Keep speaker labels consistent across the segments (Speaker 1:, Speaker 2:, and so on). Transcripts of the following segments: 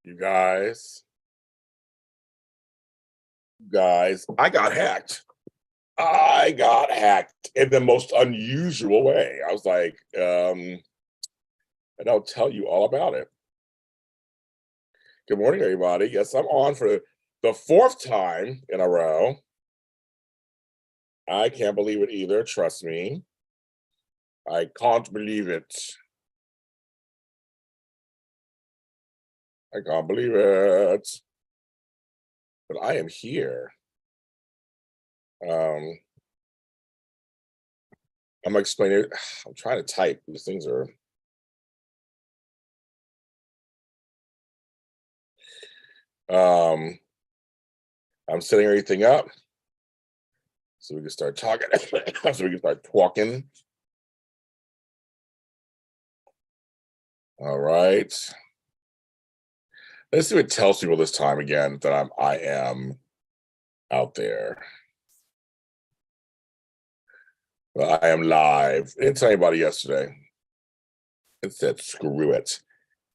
Speaker 1: You guys, I got hacked. I got hacked in the most unusual way. I was like, and I'll tell you all about it. Good morning, everybody. Yes, I'm on for the fourth time in a row. I can't believe it either. Trust me. I can't believe it. I can't believe it. But I am here. I'm gonna explain it. I'm trying to type. These things are. I'm setting everything up so we can start talking. So we can start talking. All right. Let's see what it tells people this time again that I am out there. Well, I am live. I didn't tell anybody yesterday. It said screw it.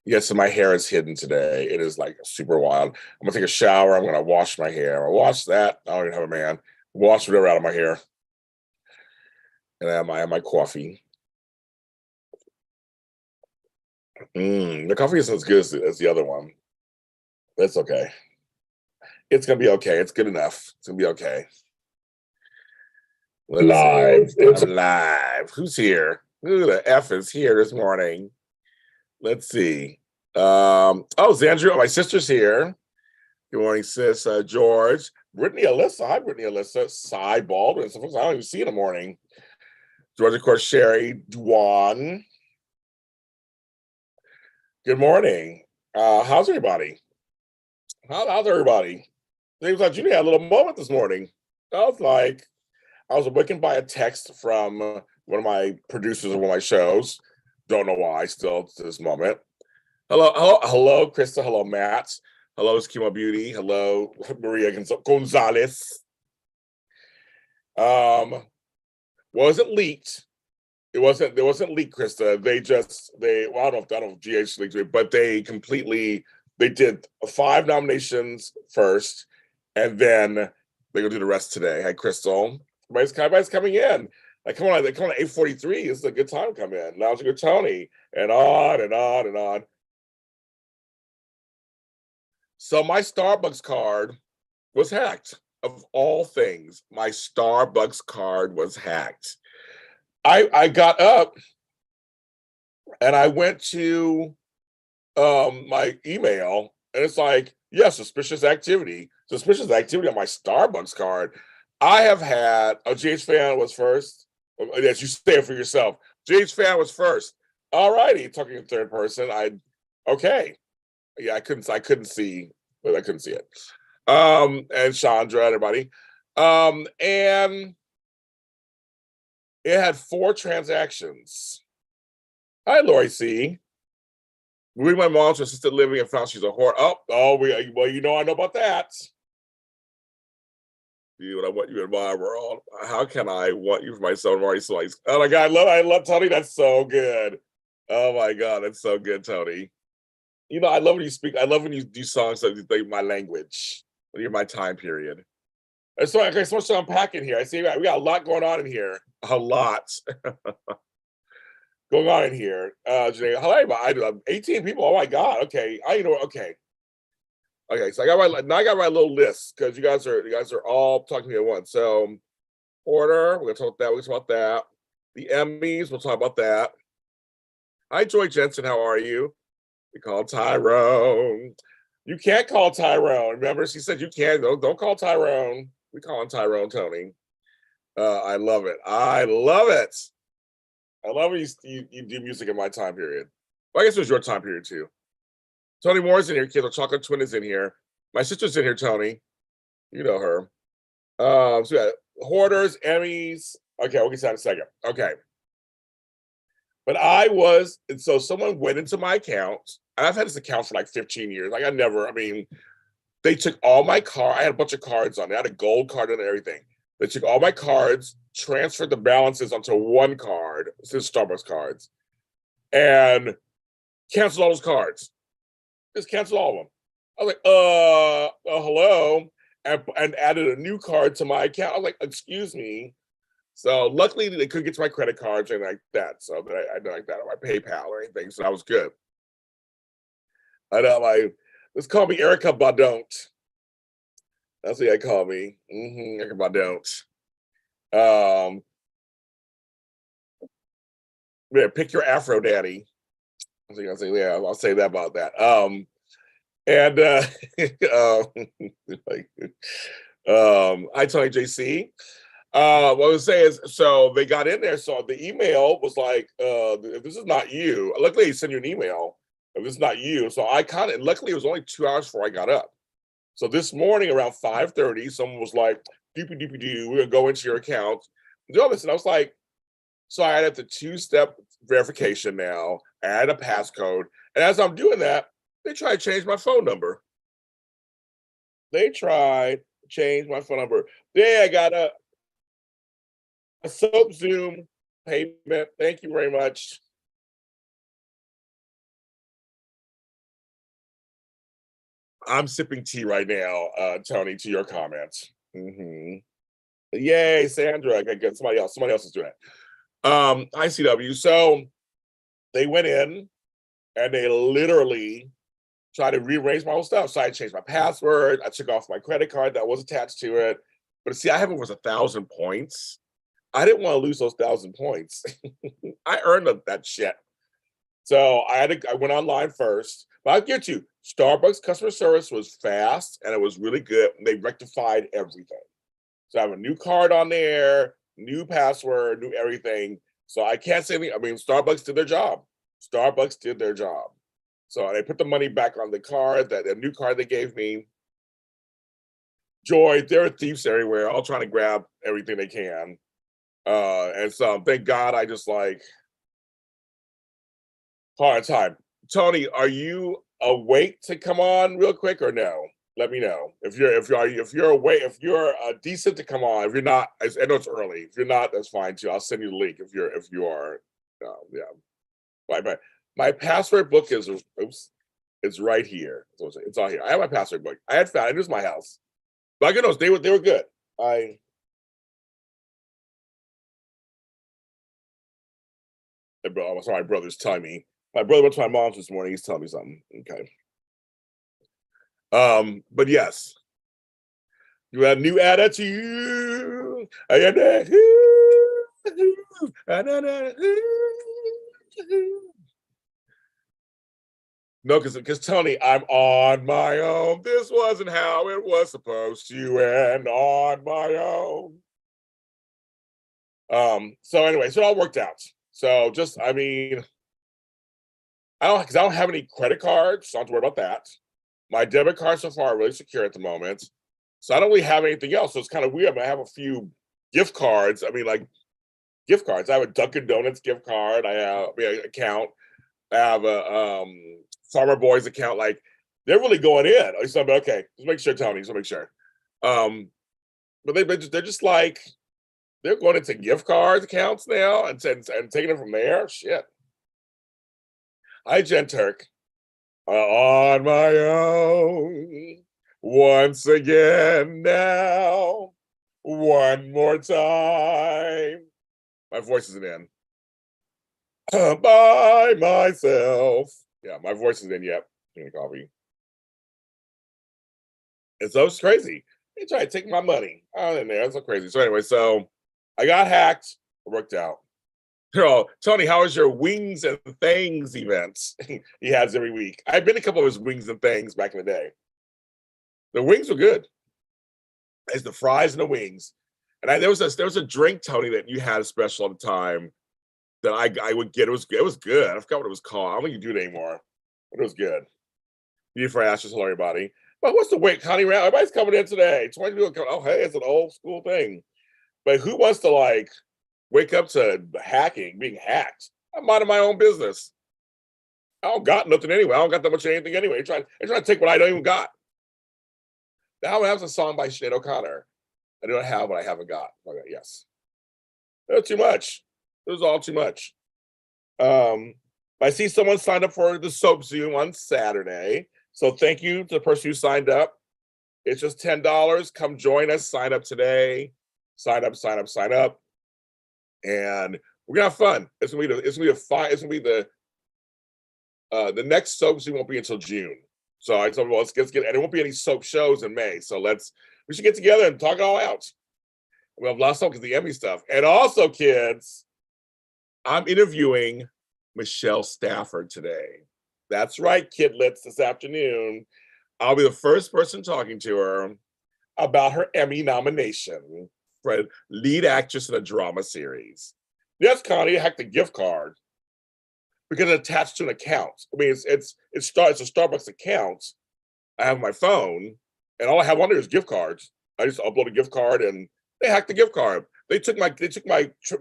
Speaker 1: Yes, so my hair is hidden today. It is like super wild. I'm gonna take a shower. I'm gonna wash my hair. I wash that. I don't even have a man. Wash whatever out of my hair. And I have my coffee. The coffee isn't as good as the other one. That's okay. It's gonna be okay. It's good enough. It's gonna be okay. We're live. I'm live. Who's here? Who the F is here this morning? Let's see. Zandra, my sister's here. Good morning, sis. George. Brittany Alyssa. Hi, Brittany Alyssa. Cy Baldwin. So folks I don't even see in the morning. George, of course, Sherry Dwan. Good morning. How's everybody? How's everybody? Seems like Judy had a little moment this morning. I was awakened by a text from one of my producers of one of my shows. Don't know why still to this moment. Hello, Krista. Hello, Matt. Hello, Eskimo Beauty. Hello, Maria Gonzalez. Wasn't leaked. It wasn't leaked, Krista. I don't know if GH leaked it, but they did 5 nominations first, and then they're gonna do the rest today. Hi, Crystal. Everybody's coming in. Like, come on at 8:43. This is a good time to come in. Now it's a good Tony, and on and on and on. So my Starbucks card was hacked. Of all things, my Starbucks card was hacked. I got up and I went to my email, and it's like, yeah, suspicious activity on my Starbucks card. I have had a GH fan was first. Yes, you say it for yourself. GH fan was first. All righty, talking in third person. Okay. Yeah, I couldn't see, but I couldn't see it. And Chandra, everybody. And it had 4 transactions. Hi, Lori C. Moving my mom to assisted living and found she's a whore. I know about that. I want you in my world. How can I want you for myself? I'm already sliced. Oh my God, I love Tony. That's so good. Oh my God, that's so good, Tony. I love when you speak. I love when you do songs that like my language, when you're my time period. So much to unpack in here. I see we got a lot going on in here. A lot going on in here. Janae, I do 18 people. Oh my God. Okay. Okay. Okay. So I got my little list because you guys are all talking to me at once. So order, we're gonna talk about that. We'll talk about that. The Emmys, we'll talk about that. Hi, Joy Jensen. How are you? We call Tyrone. You can't call Tyrone. Remember, she said you can't. Don't call Tyrone. We call him Tyrone, Tony. I love it. I love it. I love when you do music in my time period. Well, I guess it was your time period too. Tony Moore's in here. Kid, the Chocolate Twin is in here. My sister's in here, Tony. You know her. So we got Hoarders, Emmys. Okay, we'll get to that in a second. Okay. But so someone went into my account. I've had this account for like 15 years. They took all my cards. I had a bunch of cards on it. I had a gold card and everything. They took all my cards, transferred the balances onto one card, since Starbucks cards, and canceled all those cards. Just canceled all of them. I was like, hello, and added a new card to my account. I was like, excuse me. So luckily they couldn't get to my credit cards or anything like that. So that I did like that on my PayPal or anything. So that was good. I know, like, let's call me Erica Badont. That's what they call me. Erica Badont. Um, yeah, pick your Afro daddy. I say, yeah, I'll say that about that. And like, I Tony JC. What I was saying is, so they got in there. So the email was like, if this is not you, luckily they send you an email. If it's not you, so I kind of, luckily it was only 2 hours before I got up. So this morning around 5:30, someone was like, doopy doopy doo, we're gonna go into your account, do all this. And I was like, so I added the two-step verification now, add a passcode. And as I'm doing that, they try to change my phone number. They tried to change my phone number. Yeah, I got a soap Zoom payment. Thank you very much. I'm sipping tea right now, Tony, to your comments. Yay, Sandra. I got somebody else is doing it. ICW. So they went in and they literally tried to rearrange my whole stuff. So I changed my password. I took off my credit card that was attached to it. But see, I have over 1,000 points. I didn't want to lose those 1,000 points. I earned that shit. So I went online first. But I'll get you, Starbucks customer service was fast and it was really good. They rectified everything. So I have a new card on there, new password, new everything. So I can't say anything. I mean, Starbucks did their job. Starbucks did their job. So they put the money back on the card, that the new card they gave me. Joy, there are thieves everywhere, all trying to grab everything they can. And so thank God I just like hard time. Tony, are you awake to come on real quick or no? Let me know if you're awake, if you're decent to come on. If you're not, I know it's early. If you're not, that's fine too. I'll send you the link if you are. Yeah. My password book is, oops, it's right here. It's all here. I have my password book. I had found it. It was my house. But goodness, they were good. I'm sorry, my brother's telling me. My brother went to my mom's this morning. He's telling me something. Okay. But yes, you had a new attitude. No, because Tony, I'm on my own. This wasn't how it was supposed to end, on my own. So anyway, so it all worked out. So just, I mean, I don't have any credit cards, so I don't have to worry about that. My debit cards so far are really secure at the moment. So I don't really have anything else. So it's kind of weird. I have a few gift cards. I mean, like gift cards. I have a Dunkin' Donuts gift card. I have account. I have a Farmer Boys account. Like they're really going in. So I'm okay. Just make sure, Tony. Just make sure. But they're just like they're going into gift cards accounts now and taking it from there. Shit. Hi, Jen Turk. On my own, once again now, one more time. My voice isn't in. By myself. Yeah, my voice isn't in yet. Coffee. It's so crazy. They try to take my money. Oh, in there. That's so crazy. So anyway, so I got hacked. It worked out. Oh, Tony, how was your Wings and Things events he has every week? I've been to a couple of his Wings and Things back in the day. The wings were good. It's the fries and the wings. And there was a drink, Tony, that you had a special at the time that I would get. It was good. I forgot what it was called. I don't think you do it anymore, but it was good. You for Ashes, hello everybody. But what's the wait, Connie Round? Everybody's coming in today. 20 people coming. Oh, hey, it's an old school thing. But who wants to like wake up to hacking, being hacked? I'm minding my own business. I don't got nothing anyway. I don't got that much of anything anyway. They're trying to take what I don't even got. Now I have a song by Sinead O'Connor. I don't have what I haven't got. Okay, yes. That's too much. It was all too much. I see someone signed up for the Soap Zoom on Saturday. So thank you to the person who signed up. It's just $10. Come join us. Sign up today. Sign up, sign up, sign up. And we're gonna have fun. It's gonna be the next soaps won't be until June. So I told them, well, let's get, and there won't be any soap shows in May. So we should get together and talk it all out. We have lots of because the Emmy stuff. And also, kids, I'm interviewing Michelle Stafford today. That's right, kidlets, this afternoon. I'll be the first person talking to her about her Emmy nomination for lead actress in a drama series. Yes, Connie, I hacked the gift card because it's attached to an account. I mean, it's a Starbucks account. I have my phone, and all I have on there is gift cards. I just upload a gift card, and they hacked the gift card. They took my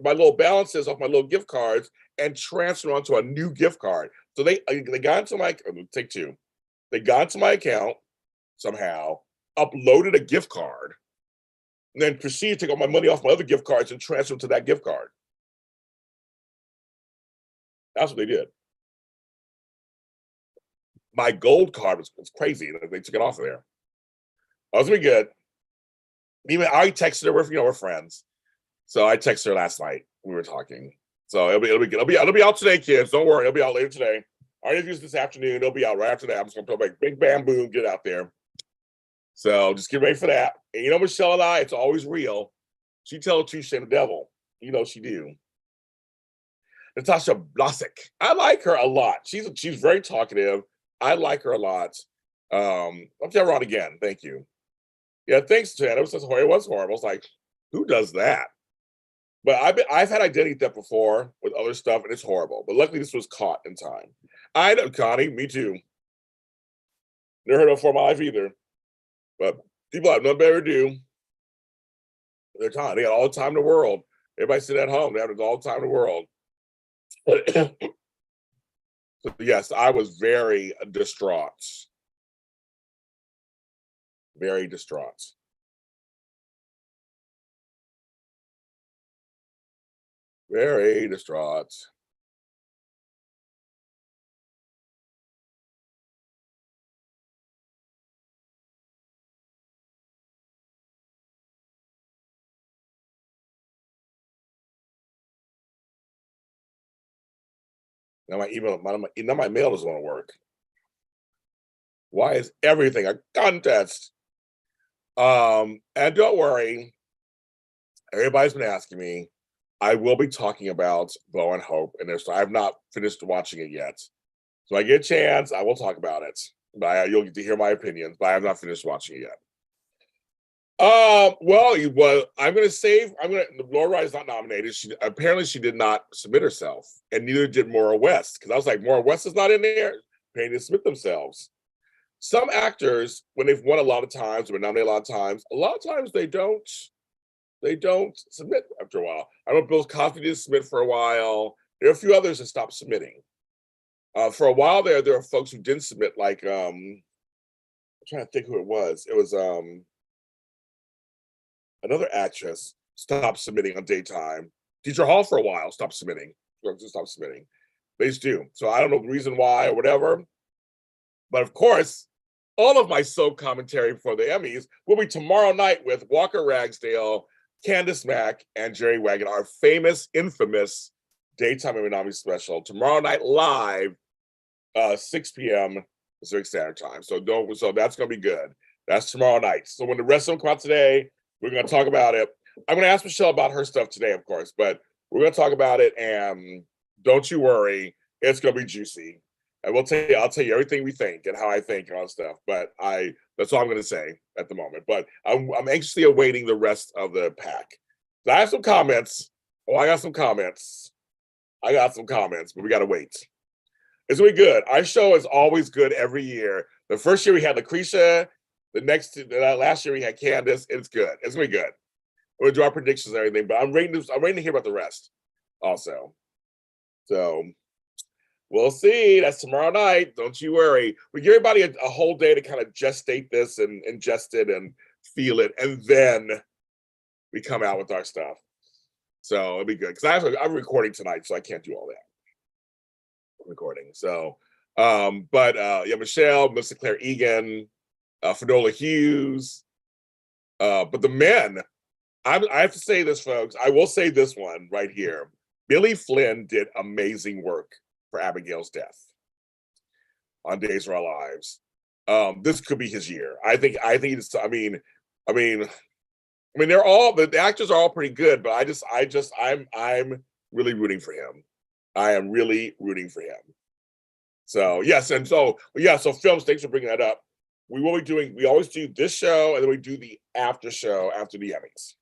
Speaker 1: little balances off my little gift cards and transferred onto a new gift card. So they got into my take two. They got into my account somehow, uploaded a gift card, and then proceeded to take all my money off my other gift cards and transfer them to that gift card. That's what they did. My gold card was crazy. They took it off of there. I was really good. Even I texted her. We're friends. So I texted her last night. We were talking. So it'll be good. It'll be out today, kids. Don't worry. It'll be out later today. Our interviews this afternoon. It'll be out right after that. I'm just gonna play like big bam boom, get out there. So just get ready for that. And Michelle and I, it's always real. She tell the truth, shame the devil. She do. Natasha Blasek. I like her a lot. She's very talkative. I like her a lot. I'll have her on again. Thank you. Yeah, thanks, Chad. It was horrible. I was like, who does that? But I've had identity theft before with other stuff, and it's horrible. But luckily, this was caught in time. I know, Connie. Me too. Never heard of it before in my life either. But people have nothing better to do. Their time. They got all the time in the world. Everybody sitting at home. They have all the time in the world. So yes, I was very distraught. Very distraught. Very distraught. Now my mail doesn't want to work. Why is everything a contest? And don't worry, everybody's been asking me. I will be talking about Bo and Hope, and I have not finished watching it yet. So I get a chance, I will talk about it. But you'll get to hear my opinions, but I have not finished watching it yet. I'm going to save. Laura Wright is not nominated. She did not submit herself, and neither did Maura West. Because I was like, Maura West is not in there. They need to submit themselves. Some actors, when they've won a lot of times, or been nominated a lot of times they don't. They don't submit after a while. I know Bill Cosby didn't submit for a while. There are a few others that stopped submitting. For a while there are folks who didn't submit. Like I'm trying to think who it was. It was another actress stopped submitting on daytime. Deidre Hall for a while stopped submitting. They just do. So I don't know the reason why or whatever. But of course, all of my soap commentary for the Emmys will be tomorrow night with Walker Ragsdale, Candace Mack, and Jerry Wagon, our famous, infamous daytime Emmy nominee special. Tomorrow night live, 6 p.m. Pacific Standard Time. So that's gonna be good. That's tomorrow night. So when the rest of them come out today, we're gonna talk about it. I'm gonna ask Michelle about her stuff today, of course, but we're gonna talk about it, and don't you worry, it's gonna be juicy. And I'll tell you everything we think and how I think and all that stuff. But that's all I'm gonna say at the moment. But I'm anxiously awaiting the rest of the pack. So I have some comments. I got some comments, but we gotta wait. It's gonna be good. Our show is always good every year. The first year we had Lucretia, last year we had Candace. It's good. It's gonna be good. We'll do our predictions and everything, but I'm waiting to hear about the rest also. So we'll see. That's tomorrow night. Don't you worry. We give everybody a whole day to kind of gestate this and ingest it and feel it, and then we come out with our stuff. So it'll be good because I'm recording tonight, so I can't do all that. I'm recording. So But yeah, Michelle, Mr. Claire Egan, Finola Hughes. But the men, I have to say this, folks. I will say this one right here. Billy Flynn did amazing work for Abigail's death on Days of Our Lives. This could be his year. I think it's, I mean, they're all, the actors are all pretty good, but I'm really rooting for him. I am really rooting for him. So yes, and so yeah, so films, thanks for bringing that up. We always do this show, and then we do the after show after the Emmys.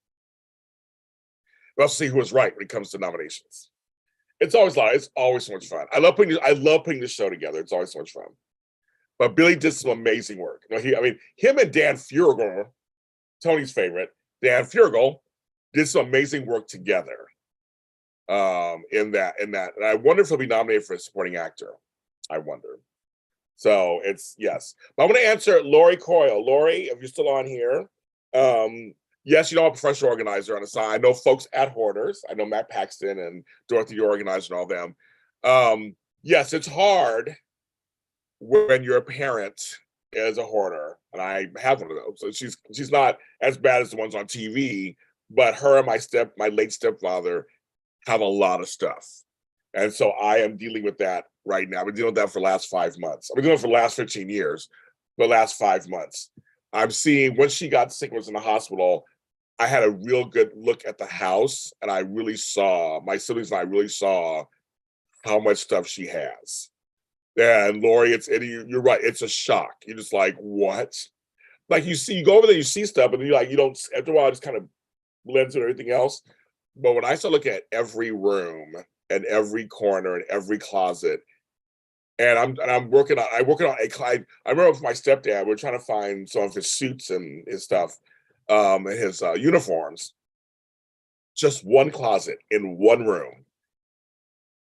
Speaker 1: We'll see who was right when it comes to nominations. It's always so much fun. I love putting this show together. It's always so much fun. But Billy did some amazing work. Him and Dan Fugel, Tony's favorite, Dan Fugel, did some amazing work together. In that, and I wonder if he'll be nominated for a supporting actor. I wonder. So it's yes. But I'm going to answer Lori Coyle. Lori, if you're still on here, yes, I'm a professional organizer on the side. I know folks at Hoarders. I know Matt Paxton and Dorothy, the organizer, and all them. Yes, it's hard when your parent is a hoarder, and I have one of those. So she's not as bad as the ones on TV, but her and my late stepfather have a lot of stuff. And so I am dealing with that right now. I've been dealing with that for the last 5 months. I've been doing it for the last 15 years, the last 5 months. I'm seeing when she got sick, was in the hospital, I had a real good look at the house, and my siblings and I really saw how much stuff she has. And Lori, you're right, it's a shock. You're just like, what? Like you go over there, you see stuff, and you don't, after a while, it just kind of blends with everything else. But when I start looking at every room and every corner and every closet, and I'm working on I remember with my stepdad, we're trying to find some of his suits and his stuff, and his uniforms. Just one closet in one room.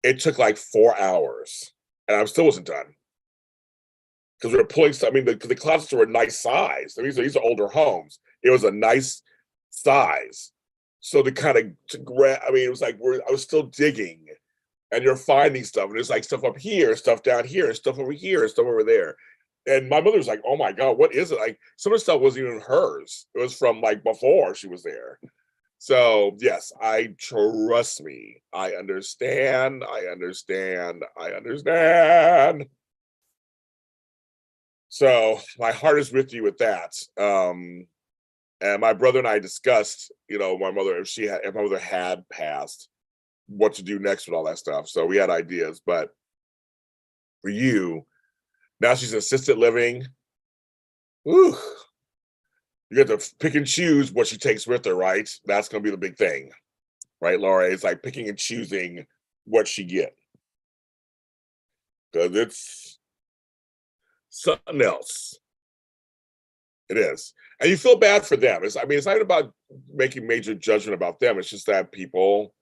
Speaker 1: It took like 4 hours, and I still wasn't done because we were pulling stuff. I mean, the closets were a nice size. These are older homes. It was a nice size. So to grab, it was like I was still digging, and you're finding stuff, and there's like stuff up here, stuff down here, and stuff over here, and stuff over there. And my mother was like, "Oh my God, what is it?" Like some of the stuff wasn't even hers; it was from like before she was there. So yes, trust me. I understand. So my heart is with you with that. And my brother and I discussed, my mother, if my mother had passed, what to do next with all that stuff. So we had ideas, but for you, now she's in assisted living. Whew, you have to pick and choose what she takes with her, right? That's going to be the big thing, right, Laura? It's like picking and choosing what she get, because it's something else. It is. And you feel bad for them. It's not about making major judgment about them. It's just that people,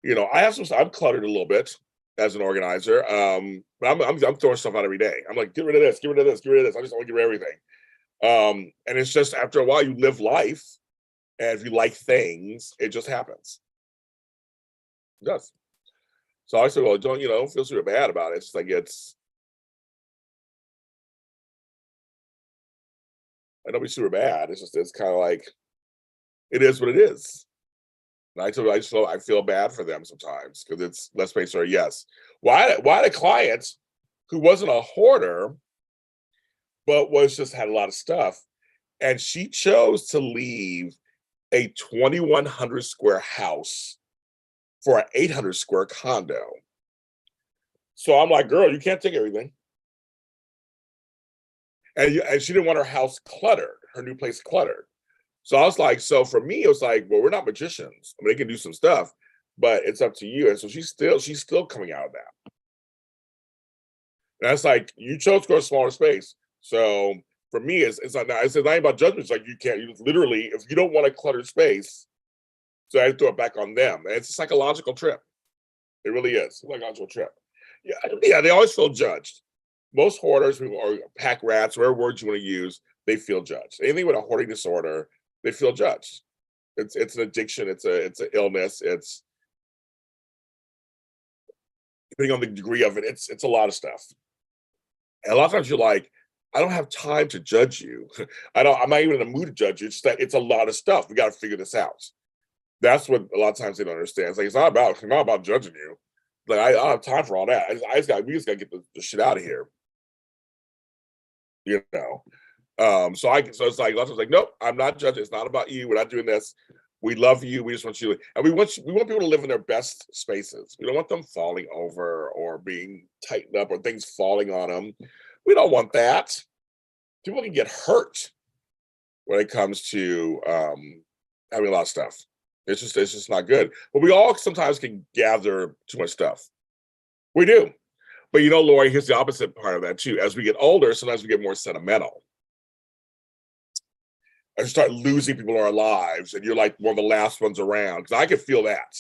Speaker 1: I'm cluttered a little bit as an organizer. But I'm throwing stuff out every day. I'm like, get rid of this, get rid of this, get rid of this. I just want to get rid of everything. And it's just after a while you live life, and if you like things, it just happens. It does. So I said, well, don't feel super bad about it. It's just like I don't be super bad. It's kind of like it is what it is. And I feel bad for them sometimes because let's face it, yes. Why a client who wasn't a hoarder, but had a lot of stuff, and she chose to leave a 2,100 square house for an 800 square condo. So I'm like, girl, you can't take everything. And she didn't want her house cluttered, her new place cluttered. So I was like, so for me, it was like, well, we're not magicians. They can do some stuff, but it's up to you. And so she's still coming out of that. And that's like, you chose to go to a smaller space. So for me, it's not about judgment. It's like you literally, if you don't want a cluttered space, so I throw it back on them. And it's a psychological trip. It really is a psychological trip. Yeah, they always feel judged. Most hoarders or pack rats, whatever words you want to use, they feel judged. Anything with a hoarding disorder, they feel judged. It's an addiction. It's an illness. It's depending on the degree of it. It's a lot of stuff. And a lot of times you're like, I don't have time to judge you. I'm not even in the mood to judge you. It's just that it's a lot of stuff. We got to figure this out. That's what a lot of times they don't understand. It's like it's not about judging you. Like I don't have time for all that. We just got to get the shit out of here. You know. So it's like lots of like, nope, I'm not judging. It's not about you. We're not doing this. We love you. We just want you, and we want people to live in their best spaces. We don't want them falling over or being tightened up or things falling on them. We don't want that. People can get hurt when it comes to having a lot of stuff. It's just not good. But we all sometimes can gather too much stuff. We do. But you know, Lori, here's the opposite part of that too. As we get older, sometimes we get more sentimental. And start losing people in our lives, and you're like one of the last ones around. Because I could feel that.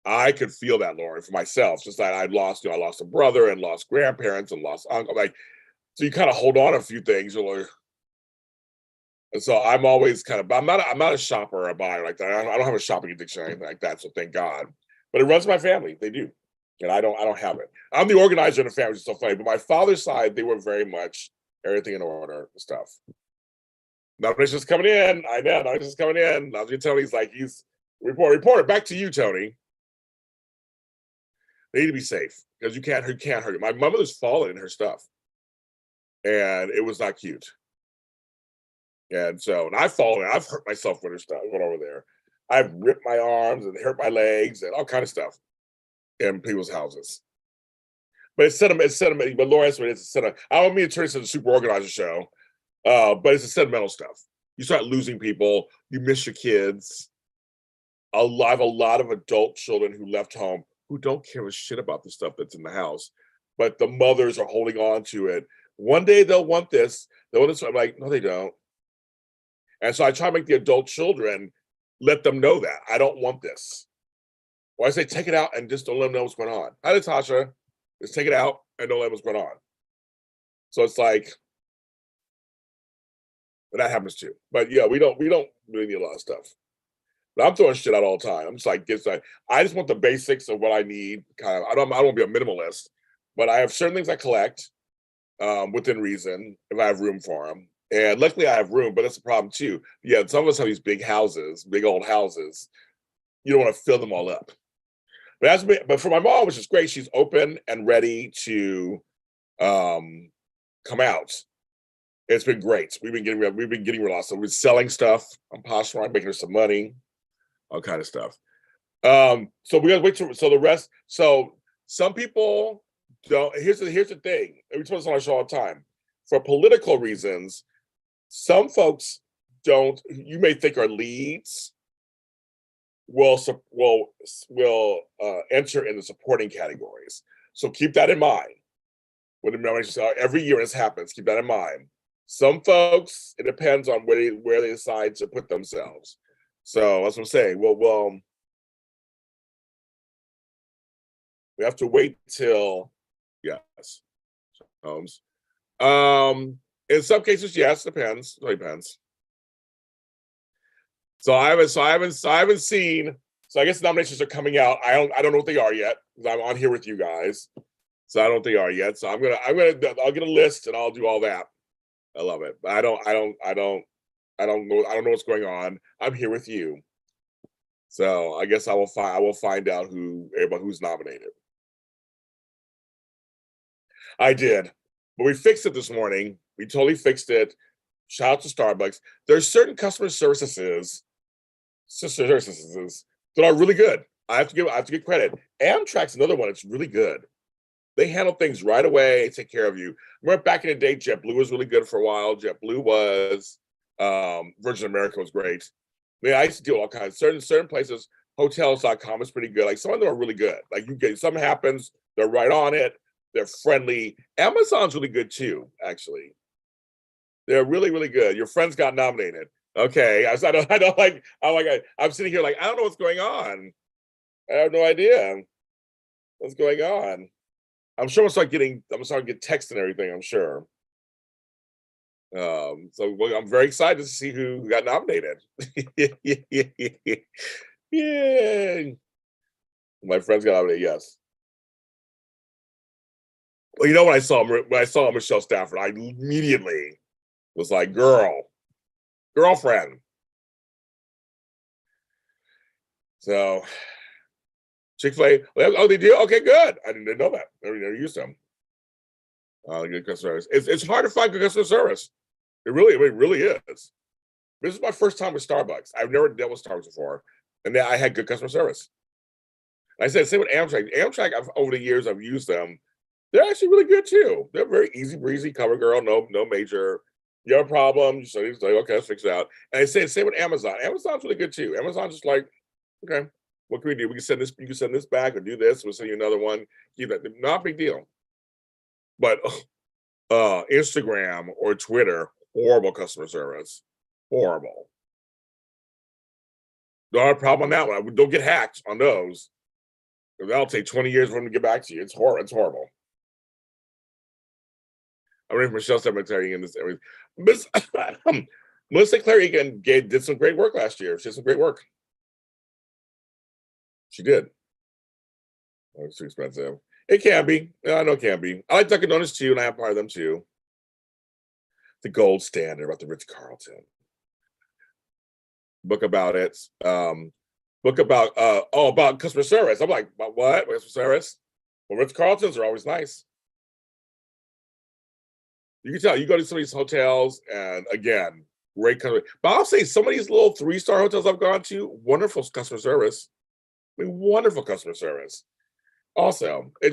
Speaker 1: I could feel that, Lori, for myself. Just that I lost a brother and lost grandparents and lost uncle. Like, so you kind of hold on to a few things. You're like, and so I'm always kind of, I'm not a shopper or a buyer like that. I don't have a shopping addiction or anything like that. So thank God. But it runs my family. They do. And I don't have it. I'm the organizer in the family, which is so funny. But my father's side, they were very much everything in order and stuff. Nominations coming in. I know, nominations coming in. Now Tony's like, he's reporter. Back to you, Tony. They need to be safe because you can't hurt you. My mother's fallen in her stuff. And it was not cute. And so, and I've fallen, I've hurt myself with her stuff, went over there. I've ripped my arms and hurt my legs and all kind of stuff in people's houses. But it's sentiment, but Laura, it's a sentiment. I don't mean to turn this into a super organizer show. But it's a sentimental stuff. You start losing people, you miss your kids. I have a lot of adult children who left home who don't care a shit about the stuff that's in the house, but the mothers are holding on to it. One day they'll want this. They'll want this. I'm like, no, they don't. And so I try to make the adult children let them know that I don't want this. Or I say, take it out and just don't let them know what's going on. Hi, Natasha. Just take it out and don't let them know what's going on. So it's like, but that happens too. But yeah, we don't really need a lot of stuff. But I'm throwing shit out all the time. I'm just like, I just want the basics of what I need. Kind of, I don't want to be a minimalist, but I have certain things I collect within reason if I have room for them. And luckily I have room, but that's a problem too. Yeah, some of us have these big houses, big old houses. You don't want to fill them all up. But for my mom, which is great, she's open and ready to come out. It's been great. We've been getting rid of lots. So we're selling stuff on Poshmark, making her some money, all kind of stuff. So we gotta wait till so the rest. So some people don't. Here's the thing. We talk this on our show all the time. For political reasons, some folks don't. You may think are leads will enter in the supporting categories. So keep that in mind. When the nominations are every year this happens, keep that in mind. Some folks, it depends on where they decide to put themselves. So that's what I'm saying. Well, we have to wait till yes. Homes. In some cases, yes, depends. It depends. So I haven't seen. So I guess the nominations are coming out. I don't know what they are yet because I'm on here with you guys. So I don't know what they are yet. So I'll get a list and I'll do all that. I love it. But I don't know what's going on. I'm here with you. So I guess I will find out who's nominated. I did. But we fixed it this morning. We totally fixed it. Shout out to Starbucks. There's certain customer services that are really good. I have to give credit. Amtrak's another one. It's really good. They handle things right away, take care of you. Remember back in the day, JetBlue was really good for a while. JetBlue was, Virgin America was great. I mean, I used to deal with all kinds. Certain places, hotels.com is pretty good. Like some of them are really good. Like something happens, they're right on it. They're friendly. Amazon's really good too, actually. They're really, really good. Your friends got nominated. Okay, I'm sitting here like I don't know what's going on. I have no idea what's going on. I'm sure I'm starting to get texts and everything. I'm sure. So I'm very excited to see who got nominated. Yay! My friends got nominated. Yes. Well, when I saw Michelle Stafford, I immediately was like, girlfriend. So Chick-fil-A, oh, they do? Okay, good. I didn't know that. I never used them. Good customer service. It's hard to find good customer service. It really is. This is my first time with Starbucks. I've never dealt with Starbucks before, and I had good customer service. I said same with Amtrak. Amtrak, over the years I've used them. They're actually really good too. They're very easy breezy, cover girl, no major. You have a problem, so he's like, okay, let's fix it out. And I say same with Amazon. Amazon's really good too. Amazon's just like, okay, what can we do? We can send this, you can send this back or do this, we'll send you another one. Keep that, not a big deal. But Instagram or Twitter, horrible customer service. Horrible. Don't have a problem on that one. Don't get hacked on those. That'll take 20 years for them to get back to you. It's horrible. I'm ready for Michelle Secretary in this. Melissa Clary again did some great work last year. She did some great work. She did. Oh, it's too expensive. It can be. I know it can be. I like Dunkin' Donuts too, and I have part of them too. The gold standard about the Ritz-Carlton. Book about it. Book about about customer service. I'm like, about what? Customer service? Well, Ritz-Carltons are always nice. You can tell, you go to some of these hotels, and again, great customer. But I'll say some of these little 3-star hotels I've gone to, wonderful customer service. I mean, wonderful customer service. Also, I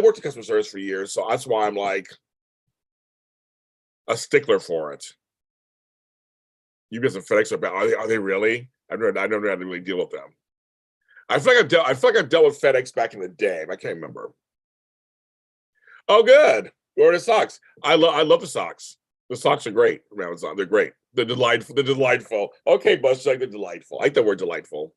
Speaker 1: worked in customer service for years, so that's why I'm like a stickler for it. UPS and FedEx are they really? I've never had to really deal with them. I feel like I've dealt with FedEx back in the day. I can't remember. Oh, good. Or the socks. I love the socks. The socks are great from Amazon. They're great. They're delightful. Okay, Buzz, like, they're delightful. I like the word delightful.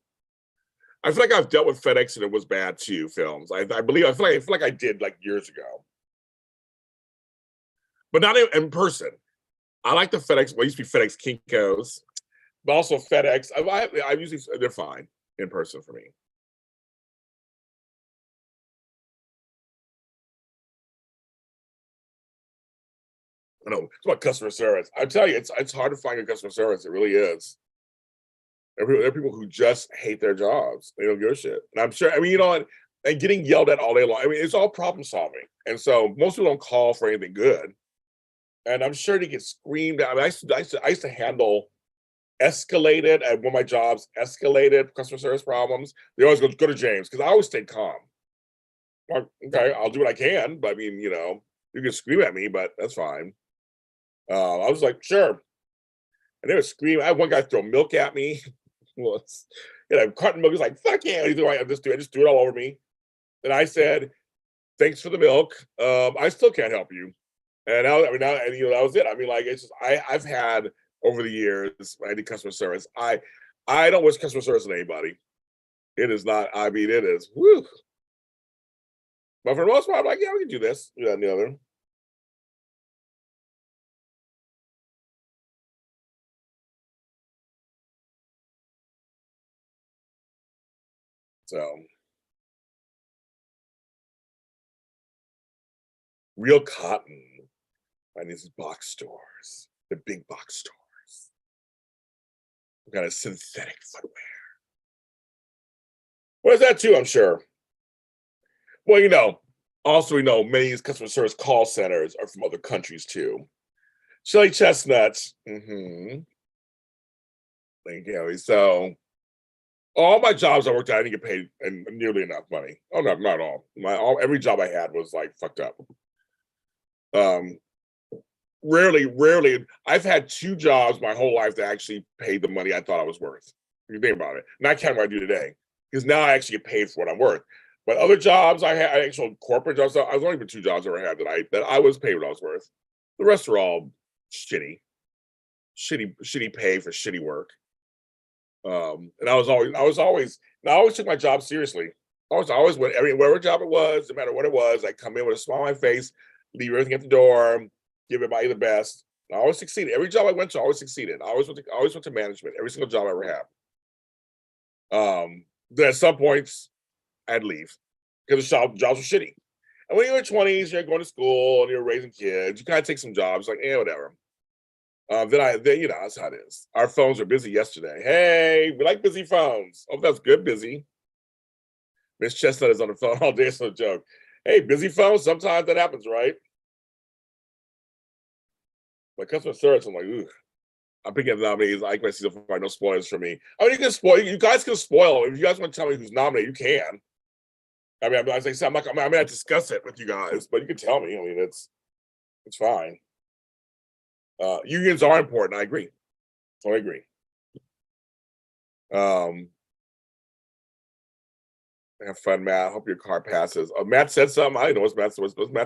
Speaker 1: I feel like I've dealt with FedEx and it was bad too. Films. I feel like I did like years ago, but not in person. I like the FedEx. Well, it used to be FedEx Kinkos, but also FedEx. I usually, they're fine in person for me. I know it's about customer service. I tell you, it's hard to find good customer service. It really is. There are people who just hate their jobs. They don't give a shit. And I'm sure. I mean, and getting yelled at all day long. I mean, it's all problem solving, and so most people don't call for anything good. And I'm sure they get screamed at. I mean, I used to handle escalated at one of my jobs. Escalated customer service problems. They always go to James because I always stay calm. Like, okay, I'll do what I can, but I mean, you can scream at me, but that's fine. I was like, sure. And they would scream. I had one guy throw milk at me. Carton milk. He was like, fuck yeah. He's like, I just threw it all over me. And I said, thanks for the milk. I still can't help you. And that was it. I mean, like, it's just, I've had over the years, I did customer service. I don't wish customer service on anybody. It is not, I mean, it is, whew. But for the most part, I'm like, yeah, we can do this, do that and the other. So, real cotton. And these box stores, the big box stores. We got a synthetic footwear. What is that too? I'm sure. Well, also we know many customer service call centers are from other countries too. Chili chestnuts. Mm-hmm. So all my jobs I worked at, I didn't get paid and nearly enough money. Oh no, not all. Every job I had was like fucked up. Um, rarely. I've had 2 jobs my whole life that actually paid the money I thought I was worth. If you think about it, not counting what I do today, because now I actually get paid for what I'm worth. But other jobs I had, actual corporate jobs, I was only been 2 jobs I ever had that I was paid what I was worth. The rest are all shitty pay for shitty work. And I always took my job seriously. I always went whatever job it was, no matter what it was. I come in with a smile on my face, leave everything at the door, give everybody the best. I always succeeded. Every job I went to, I always succeeded. I always went to management. Every single job I ever had. Then at some points, I'd leave because the jobs were shitty. And when you're in your 20s, you're going to school and you're raising kids, you kind of take some jobs, like, whatever. Then you know, that's how it is. Our phones were busy yesterday. Hey, we like busy phones. Oh, that's good, busy. Miss Chestnut is on the phone all day, so joke. Hey, busy phone, sometimes that happens, right? But customer service, I'm like, ooh. I'm picking up nominees. I can see so far, no spoilers for me. I mean, you can spoil. You guys can spoil. If you guys want to tell me who's nominated, you can. I mean, as I said, I'm not discuss it with you guys, but you can tell me. I mean, it's fine. Unions are important. I agree. I agree. Have fun, Matt. Hope your car passes. Matt said something. I don't know what's Matt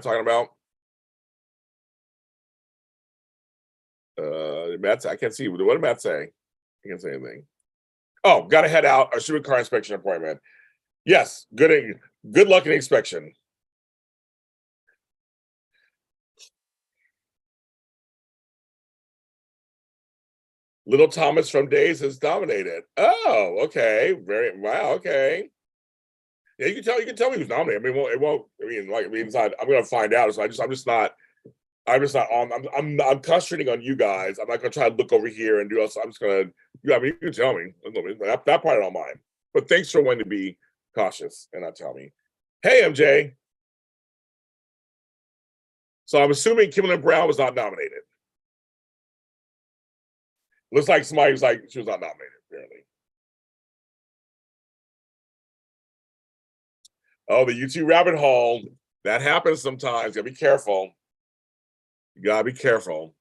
Speaker 1: talking about. Matt, I can't see. What did Matt say? I can't say anything. Oh, got to head out. A shoot car inspection appointment. Yes, good luck in the inspection. Little Thomas from Days is nominated. Oh, okay. Wow, okay. Yeah, you can tell me who's nominated. I mean, it won't. I mean, like, I'm gonna find out. So I'm just not on. I'm concentrating on you guys. I'm not gonna try to look over here and do else. I'm just gonna. Yeah, I mean, you can tell me. That part I don't mind. But thanks for wanting to be cautious and not tell me. Hey, MJ. So I'm assuming Kimberly Brown was not nominated. Looks like somebody was like she was not nominated. Apparently. Oh, the YouTube rabbit hole. That happens sometimes. You gotta be careful. You gotta be careful.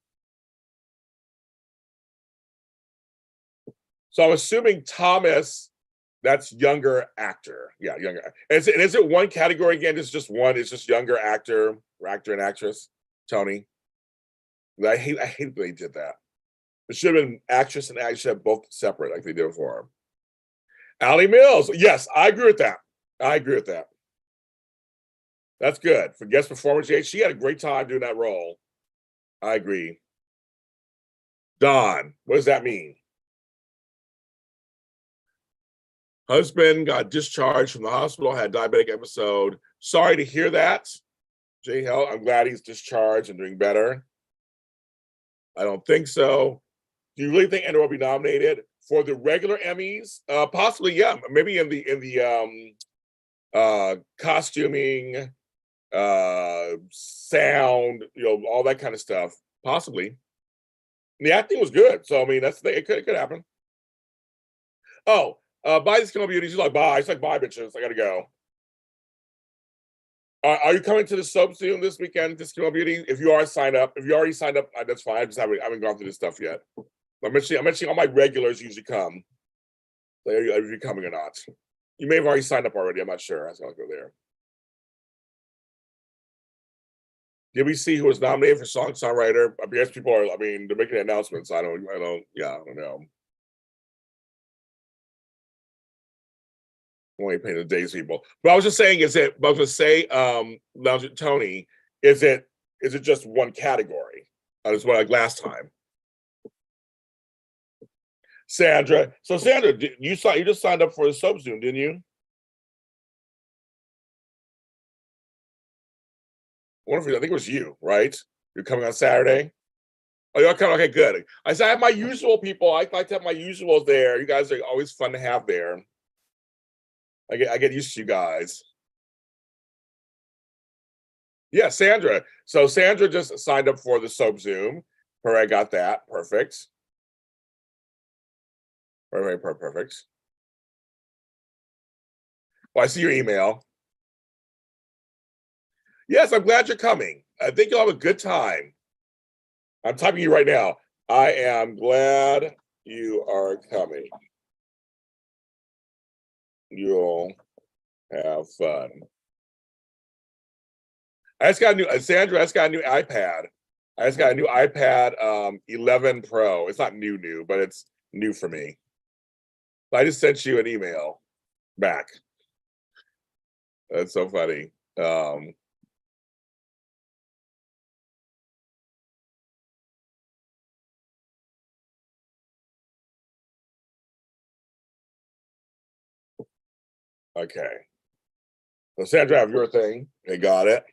Speaker 1: So I'm assuming Thomas, that's younger actor. Yeah, younger. Is it one category again? It's just one. It's just younger actor and actress. Tony. I hate that they did that. It should have been actress and actress both separate, like they did before. Allie Mills. Yes, I agree with that. I agree with that. That's good for guest performance. She had a great time doing that role. I agree. Don, what does that mean? Husband got discharged from the hospital, had diabetic episode. Sorry to hear that. Jay Hell, I'm glad he's discharged and doing better. I don't think so. Do you really think Andrew will be nominated for the regular Emmys? Possibly, yeah. Maybe in the costuming, sound, all that kind of stuff. Possibly. And the acting was good, so I mean, it could happen. Oh, bye, this Beauty. She's like, bye. It's like, bye, bitches. I gotta go. Are you coming to the soap soon this weekend, Eskimo Beauty? If you are, sign up. If you already signed up, that's fine. I haven't gone through this stuff yet. I'm mentioning all my regulars usually come. Like, are you coming or not? You may have already signed up already. I'm not sure. I was gonna go there. Did we see who was nominated for songwriter? I guess people are. I mean, they're making announcements. I don't. Yeah, I don't know. Only paying the days people. But I was just saying, I was gonna say, Tony, is it just one category? As well, like last time. Sandra. So Sandra, you just signed up for the soap Zoom, didn't you? I think it was you, right? You're coming on Saturday. Oh, you're coming. Okay, good. I said I have my usual people. I like to have my usuals there. You guys are always fun to have there. I get used to you guys. Yeah, Sandra. So Sandra just signed up for the soap Zoom. I got that. Perfect. Perfect. Well, I see your email. Yes, I'm glad you're coming. I think you'll have a good time. I'm typing you right now. I am glad you are coming. You'll have fun. I just got a new Sandra. I just got a new iPad. I just got a new iPad 11 Pro. It's not new, but it's new for me. So I just sent you an email back. That's so funny. Okay. So Sandra, have your thing. They got it.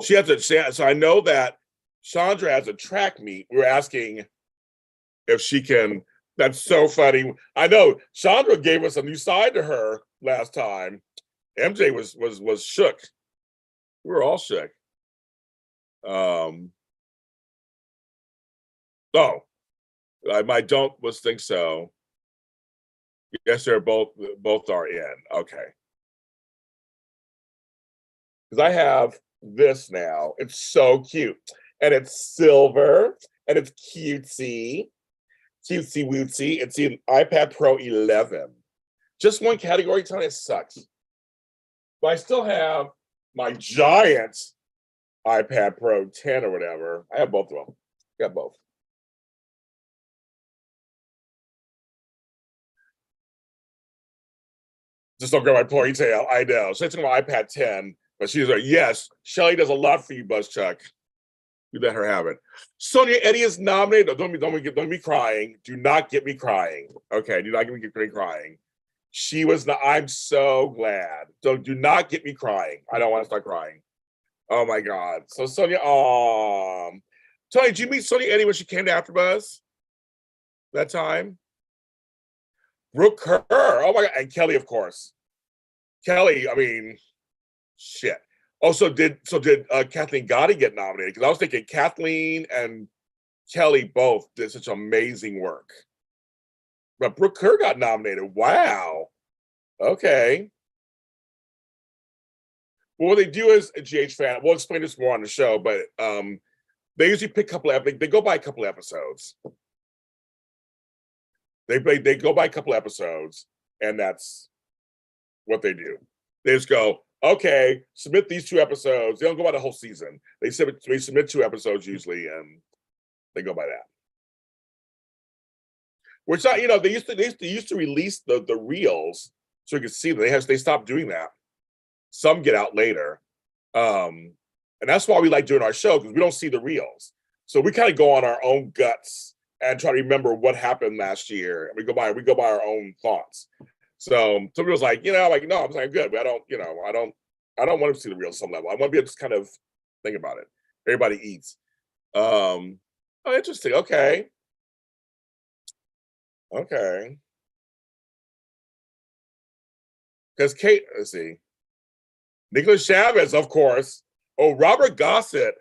Speaker 1: She has a chance. So I know that Chandra has a track meet. We were asking if she can. That's so funny. I know Chandra gave us a new side to her last time. MJ was shook. We were all shook. Oh, my don't was think so. Yes, they're both are in. Okay. Because I have this now. It's so cute. And it's silver and it's cutesy wootsy. It's the iPad Pro 11. Just one category, Tony, it sucks. But I still have my giant iPad Pro 10 or whatever. I have both of them. Got both. Just don't grab my ponytail. I know. So it's on my iPad 10, but she's like, yes, Shelly does a lot for you, BuzzChuck. You let her have it. Sonia Eddy is nominated. Don't be crying. Do not get me crying. Okay, do not get me crying. She was not. I'm so glad. So do not get me crying. I don't want to start crying. Oh my God. So Sonia, Tony, did you meet Sonia Eddy when she came to AfterBuzz that time? Brooke Kerr. Oh my God. And Kelly, of course. Kelly, I mean, shit. Oh, so did Kathleen Gotti get nominated? Because I was thinking Kathleen and Kelly both did such amazing work. But Brooke Kerr got nominated. Wow. Okay. Well, what they do is a GH fan. We'll explain this more on the show, but they usually pick a couple of they go by a couple of episodes. They go by a couple of episodes, and that's what they do. They just go, okay, submit these 2 episodes. They don't go by the whole season. They submit 2 episodes usually, and they go by that. Which they used to release the reels so you could see them. They stopped doing that. Some get out later, and that's why we like doing our show, because we don't see the reels. So we kind of go on our own guts and try to remember what happened last year. And we go by our own thoughts. So some people's like, no, I'm saying good, but I don't want to see the reels some level. I want to be able to kind of think about it. Everybody eats. Oh, interesting. Okay. Because Kate, let's see. Nicholas Chavez, of course. Oh, Robert Gossett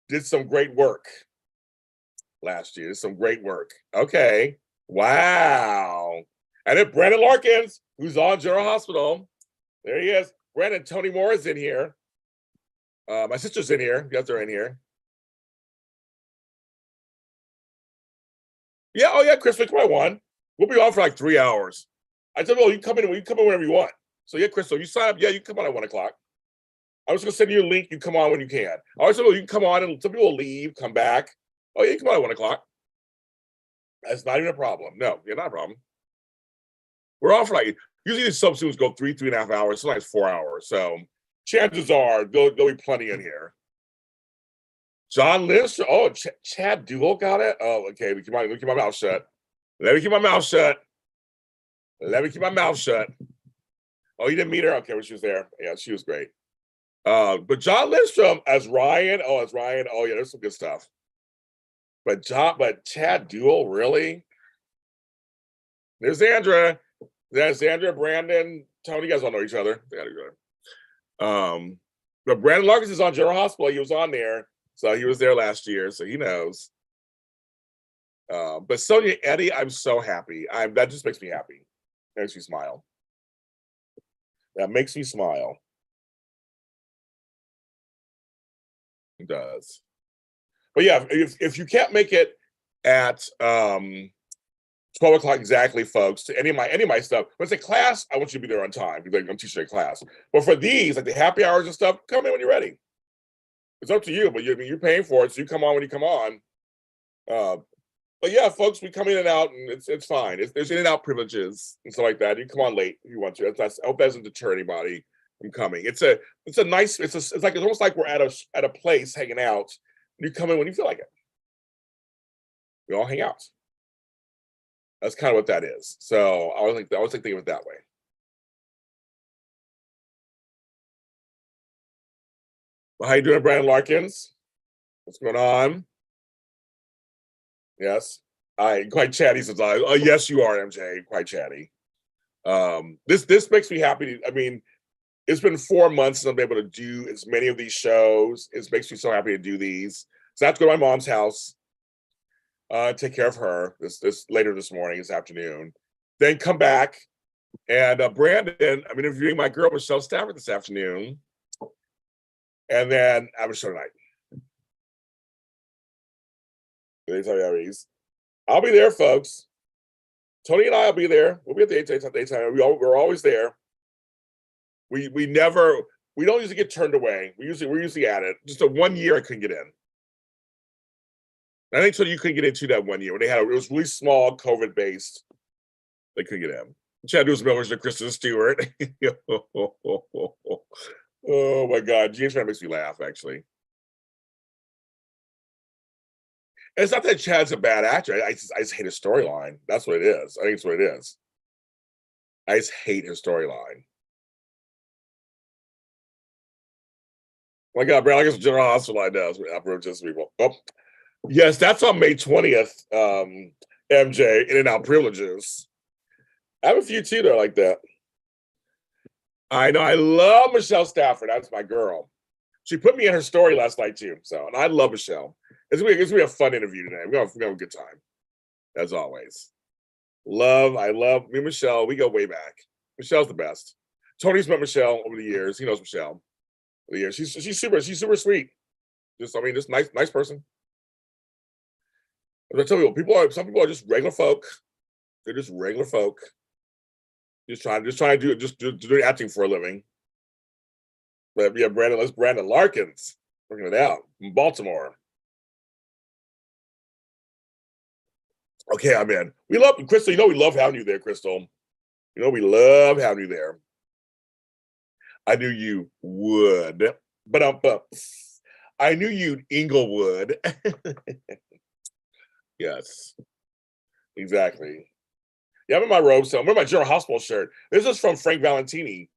Speaker 1: did some great work last year. Some great work. Okay. Wow. And then Brandon Larkins, who's on General Hospital. There he is. Brandon, Tony Moore is in here. My sister's in here. You guys are in here. Yeah. Oh, yeah. Chris, come on. We'll be on for like 3 hours. I said, well, you come in whenever you want. So yeah, Crystal, you sign up. Yeah, you come on at 1 o'clock. I was gonna send you a link. You come on when you can. I always said, well, you can come on, and some people will leave, come back. Oh yeah, you come on at 1 o'clock. That's not even a problem. No, you're not a problem. We're on for like usually these subsumes go 3.5 hours, sometimes 4 hours. So chances are there'll be plenty in here. John Lynch. Oh, Chad Duell got it. Oh, okay. We keep my mouth shut. Let me keep my mouth shut. Oh, you didn't meet her? Okay, well, she was there. Yeah, she was great. But John Lindstrom as Ryan. Oh, yeah, there's some good stuff. But Chad Duell, really? There's Sandra. There's Sandra, Brandon, Tony. You guys all know each other. But Brandon Larkins is on General Hospital. He was on there, so he was there last year, so he knows. But Sonia Eddy, I'm so happy. That just makes me happy. Makes me smile. That makes me smile. It does. But yeah, if you can't make it at 12 o'clock exactly, folks, to any of my stuff, when it's a class, I want you to be there on time because I'm teaching a class. But for these, like the happy hours and stuff, come in when you're ready. It's up to you, but you're paying for it, so you come on when you come on. But yeah, folks, we come in and out, and it's fine. There's in and out privileges and stuff like that. You come on late if you want to. I hope that doesn't deter anybody from coming. It's almost like we're at a place hanging out. You come in when you feel like it. We all hang out. That's kind of what that is. So I was thinking of it that way. How you doing, Brandon Larkins? What's going on? Yes. I quite chatty sometimes. Oh, yes, you are, MJ. Quite chatty. This makes me happy. I mean, it's been 4 months since I've been able to do as many of these shows. It makes me so happy to do these. So I have to go to my mom's house, take care of her this later this morning, this afternoon. Then come back. And Brandon, I'm interviewing my girl, Michelle Stafford, this afternoon. And then I have a show tonight. I'll be there, folks. Tony and I will be there. We'll be at the daytime. We're always there. We don't usually get turned away. We're usually at it. Just a 1 year I couldn't get in. I think so you couldn't get into that 1 year when it was really small, COVID based. They couldn't get in. Chad was members of Kristen Stewart. Oh my God, James makes me laugh. Actually, and it's not that Chad's a bad actor. I just hate his storyline. That's what it is. I think it's what it is. I just hate his storyline. My God, Brad, I guess General Hospital I does. Just people. Oh, yes, that's on May 20th. MJ, In and Out Privileges. I have a few too that are like that. I know. I love Michelle Stafford. That's my girl. She put me in her story last night too. So, and I love Michelle. It's gonna be a fun interview today. We're gonna have a good time, as always. I love me and Michelle. We go way back. Michelle's the best. Tony's met Michelle over the years. He knows Michelle over the years. She's super sweet. Just nice person. As I tell people, some people are just regular folk. They're just regular folk. Just trying to do acting for a living. But yeah, Brandon Larkins working it out from Baltimore. Okay, I'm in. We love Crystal. You know we love having you there, Crystal. You know we love having you there. I knew you would, but I knew you'd Inglewood. Yes, exactly. Yeah, I'm in my robe. So I'm in my General Hospital shirt. This is from Frank Valentini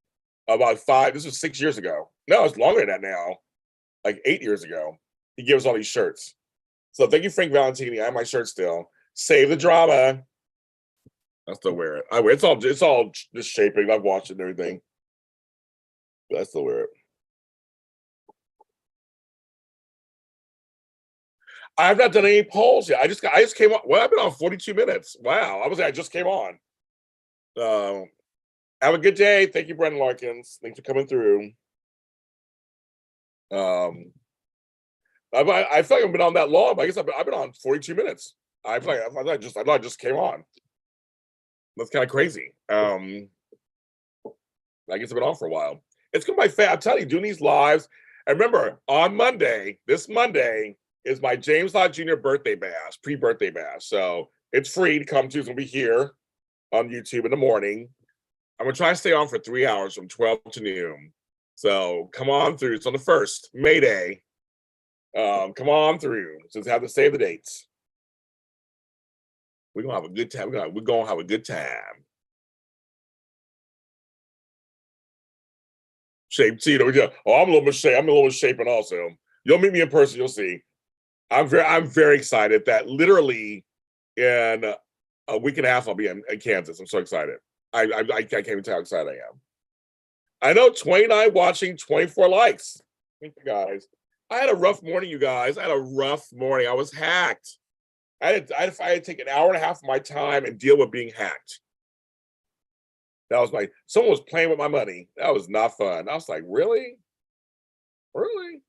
Speaker 1: this was 6 years ago. No, it's longer than that now. Like 8 years ago. He gave us all these shirts. So thank you, Frank Valentini. I have my shirt still. Save the drama. I still wear it. It's all just shaping. I've watched it and everything. But I still wear it. I've not done any polls yet. I just came on. Well, I've been on 42 minutes. Wow. I just came on. Have a good day. Thank you, Brendan Larkins. Thanks for coming through. I feel like I've been on that long, but I guess I've been on 42 minutes. I just came on. That's kind of crazy. I guess I've been on for a while. It's going by fast. I'm telling you, doing these lives. And remember, on this Monday, is my James Lott Jr. birthday bash, pre-birthday bash. So it's free to come to. It's going to be here on YouTube in the morning. I'm going to try to stay on for 3 hours from 12 to noon. So come on through. It's on the 1st, May Day. Come on through. Just have to save the dates. We're going to have a good time. We're going to have a good time. Shape Tito. I'm a little bit shaping also. You'll meet me in person. You'll see. I'm very excited that literally in a week and a half I'll be in Kansas. I'm so excited. I can't even tell how excited I am. I know 29 watching, 24 likes. Thank you guys. I had a rough morning, you guys. I had a rough morning. I was hacked. I had to take an hour and a half of my time and deal with being hacked. That was someone was playing with my money. That was not fun. I was like, really? Really?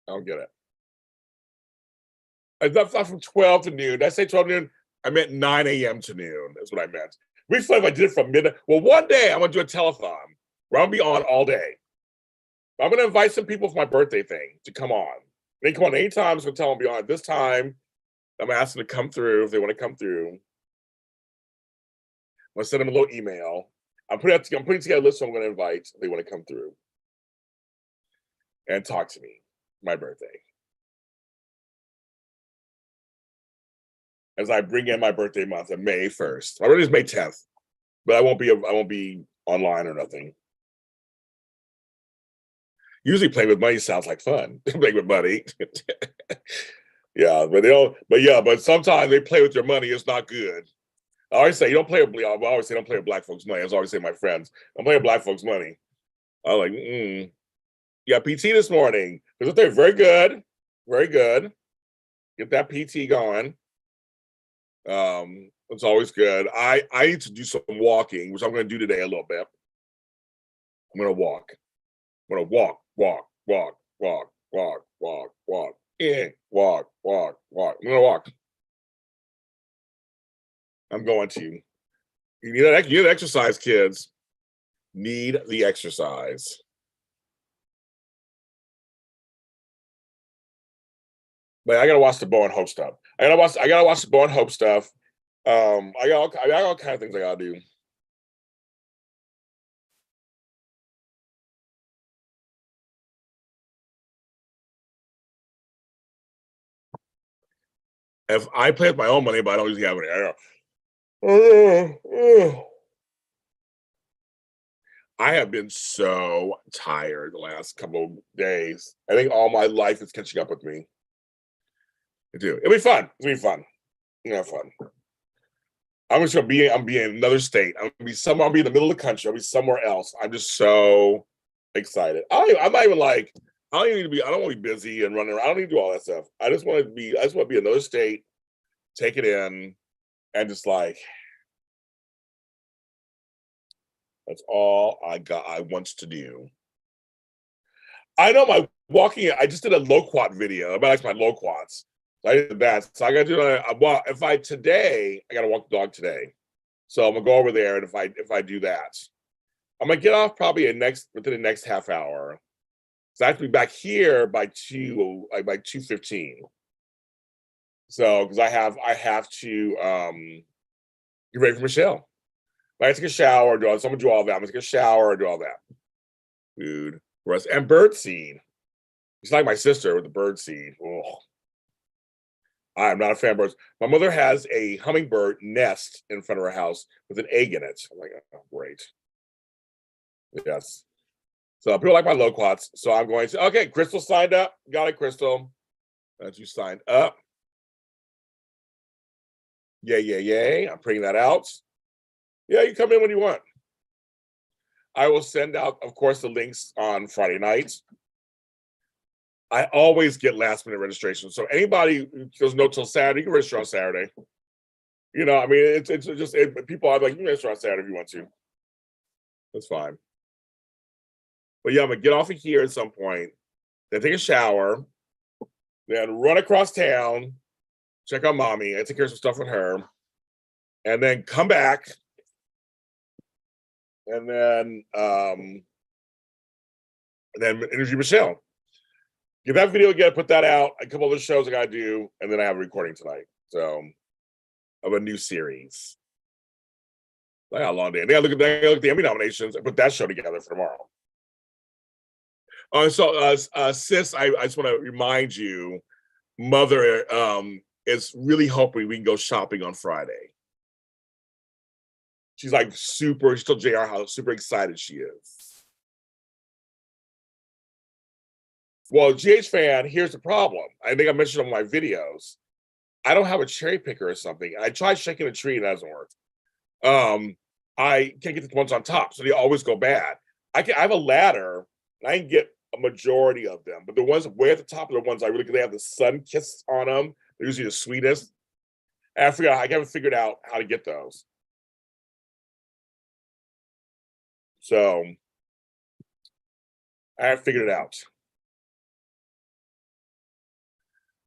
Speaker 1: I don't get it. I left from 12 to noon. Did I say 12 to noon? I meant 9 a.m. to noon. That's what I meant. It'd be fun if I did it from midnight. Well, one day I'm going to do a telethon where I'm going to be on all day. I'm going to invite some people for my birthday thing to come on. They can come on anytime. I'm going to tell them to be on at this time. I'm going to ask them to come through if they want to come through. I'm going to send them a little email. I'm putting together a list of I'm going to invite if they want to come through and talk to me. My birthday. As I bring in my birthday month of May 1st. My birthday is May 10th, but I won't be online or nothing. Usually playing with money sounds like fun. Playing with money. Yeah, but they don't, but yeah, but sometimes they play with your money, it's not good. I always say you don't play with I always say don't play with black folks' money. As I always say to my friends, don't play with black folks' money. I'm like, yeah, PT this morning. Because they're very good. Very good. Get that PT going. It's always good. I need to do some walking, which I'm gonna do today a little bit. I'm gonna walk. I'm gonna walk, walk, walk, walk, walk, walk, walk, walk, walk, walk. I'm gonna walk. I'm going to. You need exercise, kids. Need the exercise. But I gotta watch the Bo and Hope stuff. I gotta watch the Bo and Hope stuff. I got all kind of things I gotta do. If I play with my own money, but I don't usually have any. I have been so tired the last couple of days. I think all my life is catching up with me. I do. It'll be fun. It'll be fun. You know, fun. I'm just gonna be. I'm being in another state. I'm gonna be somewhere. I'll be in the middle of the country. I'll be somewhere else. I'm just so excited. I'm not even like. I don't even need to be. I don't want to be busy and running around. I don't need to do all that stuff. I just want to be. I just want to be in another state, take it in, and just like that's all I got. I wants to do. I know my walking. I just did a loquat video about like my loquats. So I did that. So I got to do. Well, if I today, I got to walk the dog today. So I'm gonna go over there, and if I do that, I'm gonna get off probably within the next half hour. So I have to be back here by 2:15. So because I have to get ready for Michelle. I have to take a shower, so I'm gonna do all that. I'm gonna take a shower, do all that. Food, rest, and bird seed. It's like my sister with the bird seed. Oh, I am not a fan of birds. My mother has a hummingbird nest in front of her house with an egg in it. I'm like, oh, great. Yes. So people like my loquats. So I'm going to, okay, Crystal signed up. Got it, Crystal. That you signed up. Yay, yay, yay. I'm printing that out. Yeah, you come in when you want. I will send out, of course, the links on Friday nights. I always get last minute registration. So anybody who goes no till Saturday, you can register on Saturday. You know, I mean, it's just people are like, you can register on Saturday if you want to. That's fine. But yeah, I'm gonna get off of here at some point, then take a shower, then run across town, check on mommy, and take care of some stuff with her, and then come back, and then interview Michelle. Get that video again, put that out, a couple other shows I gotta do, and then I have a recording tonight. So of a new series. I got a long day. They gotta look at the Emmy nominations and put that show together for tomorrow. Sis, I just want to remind you, Mother is really hoping we can go shopping on Friday. She's like she told JR how super excited she is. Well, GH fan, here's the problem. I think I mentioned on my videos. I don't have a cherry picker or something. I tried shaking a tree and it doesn't work. I can't get the ones on top, so they always go bad. I have a ladder, and I can get a majority of them, but the ones way at the top are the ones they have the sun kiss on them. They're usually the sweetest. And I haven't figured out how to get those. So I haven't figured it out.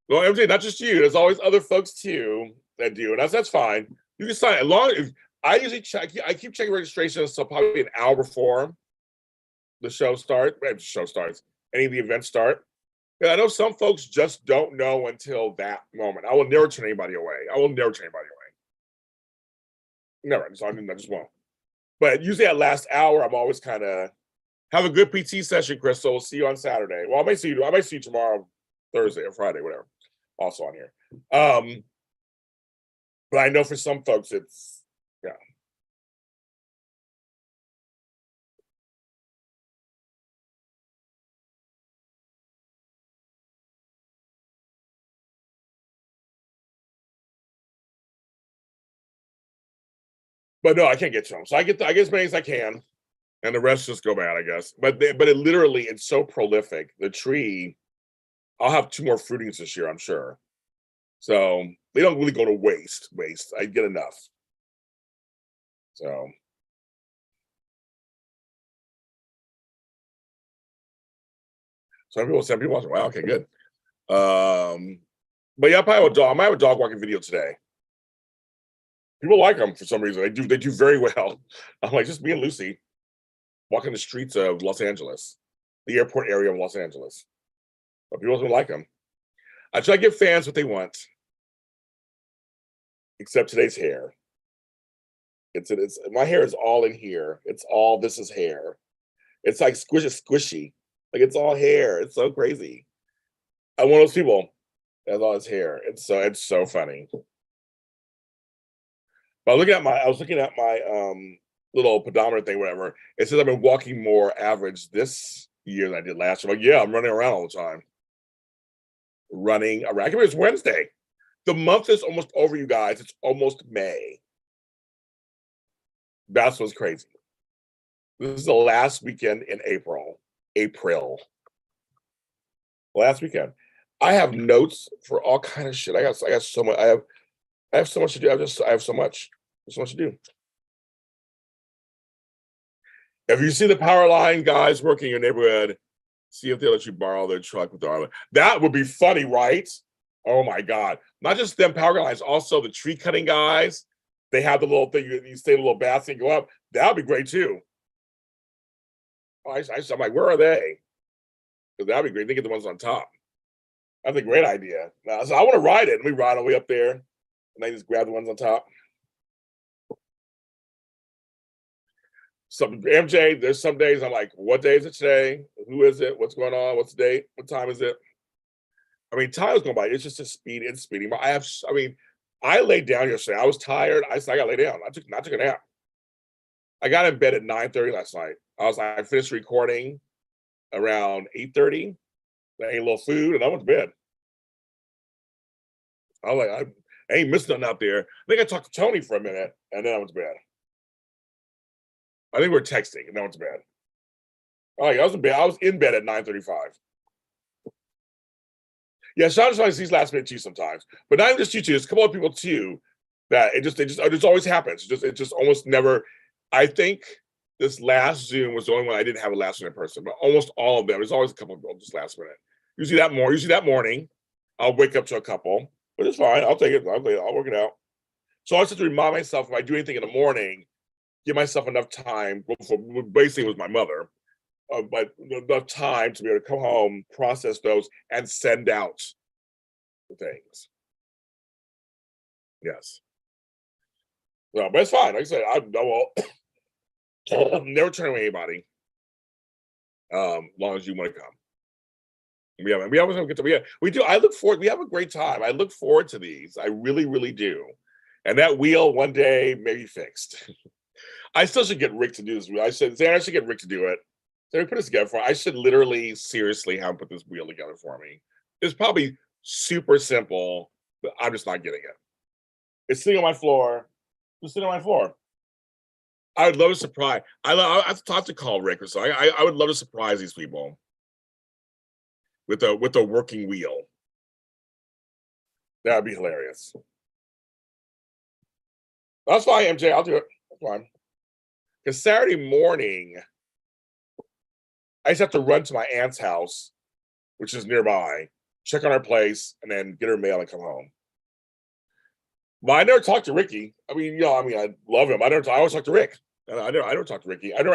Speaker 1: Well, MJ, not just you. There's always other folks too that do, and that's fine. You can sign as long as I usually check. I keep checking registration, so probably an hour before the show starts. Any of the events start. Yeah, I know some folks just don't know until that moment. I will never turn anybody away. Never. So I just won't. But usually at last hour, I'm always kind of have a good PT session, Crystal. We'll see you on Saturday. Well, I may see you tomorrow, Thursday or Friday, whatever. Also on here. But I know for some folks, it's But no, I can't get to them. So I get as many as I can, and the rest just go bad, I guess. But it literally, it's so prolific. The tree, I'll have 2 more fruitings this year, I'm sure. So they don't really go to waste. I get enough. So some people watching. Wow, okay, good. But yeah, I might have a dog walking video today. People like them for some reason. They do very well. I'm like, just me and Lucy walking the streets of Los Angeles, the airport area of Los Angeles. But people don't like them. I try to give fans what they want, except today's hair. It's my hair is all in here. This is hair. It's like squishy. Like it's all hair. It's so crazy. I'm one of those people that has all his hair. It's so funny. But I was looking at my little pedometer thing, whatever. It says I've been walking more average this year than I did last year. I'm like, yeah, I'm running around all the time. Running around. I can it's Wednesday. The month is almost over, you guys. It's almost May. That's what's crazy. This is the last weekend in April. Last weekend. I have notes for all kind of shit. I got so much. I have so much to do. I have so much. There's so much to do. If you see the power line guys working in your neighborhood, see if they'll let you borrow their truck with the armor. That would be funny, right? Oh my God. Not just them power lines, also the tree cutting guys. They have the little thing, you stay in a little basket and go up. That would be great too. I'm like, where are they? Because that'd be great. They get the ones on top. That's a great idea. So I want to ride it. We ride all the way up there, and they just grab the ones on top. So MJ, there's some days I'm like, what day is it today? Who is it? What's going on? What's the date? What time is it? I mean, time is going by. It's just it's speeding. But I laid down yesterday. I was tired. I said I gotta lay down. I took a nap. I got in bed at 9:30 last night. I finished recording around 8:30. I ate a little food and I went to bed. I was like, I ain't missing nothing out there. I think I talked to Tony for a minute and then I went to bed. I think we were texting and then I went to bed. I was in bed. I was in bed at 9:35. Yeah, Sean sees last minute too sometimes, but not even just you two. There's a couple of people too that it just always happens. It just almost never. I think this last Zoom was the only one I didn't have a last minute person, but almost all of them. There's always a couple of people just last minute. Usually that morning, I'll wake up to a couple, but it's fine. I'll take it. I'll work it out. So I just have to remind myself if I do anything in the morning, give myself enough time. Basically, it was my mother, but enough time to be able to come home, process those, and send out the things. Yes. No, but it's fine. Like I said, I'll never turn away anybody. As long as you want to come. We always get to we do. I look forward. We have a great time. I look forward to these. I really, really do. And that wheel one day may be fixed. I still should get Rick to do this. I should get Rick to do it. So we put this together for. I should literally, seriously, have him put this wheel together for me. It's probably super simple, but I'm just not getting it. It's sitting on my floor. Just sitting on my floor. I would love to surprise. I've talked to call Rick, so I would love to surprise these people with a working wheel. That would be hilarious. That's fine, MJ. I'll do it. That's fine. Because Saturday morning, I just have to run to my aunt's house, which is nearby, check on her place, and then get her mail and come home. But I never talked to Ricky. I love him. I always talk to Rick. I never talk to Ricky. I've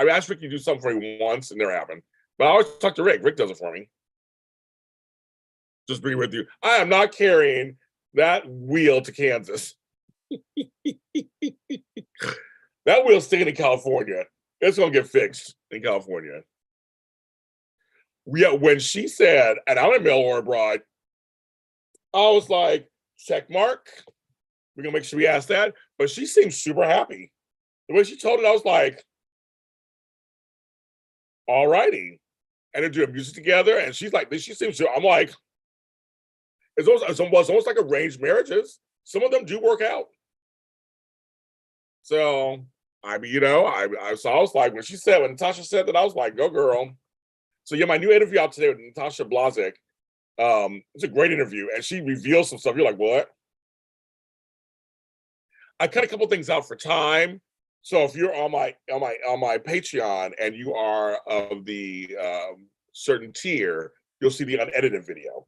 Speaker 1: asked Ricky to do something for me once, and never happened. But I always talk to Rick. Rick does it for me. Just bring it with you. I am not carrying that wheel to Kansas. That wheel's sticking in California. It's gonna get fixed in California. Yeah, when she said, and I'm a mail order bride, I was like, check mark. We're gonna make sure we ask that. But she seemed super happy. The way she told it, I was like, all righty. And they're doing music together, and she's like, she seems I'm like, it's almost like arranged marriages. Some of them do work out. So I mean, so I was like, when Natasha said that, I was like, go girl. So yeah, my new interview out today with Natasha Blazek. It's a great interview, and she reveals some stuff. You're like, what? I cut a couple things out for time. So if you're on my Patreon and you are of the certain tier, you'll see the unedited video.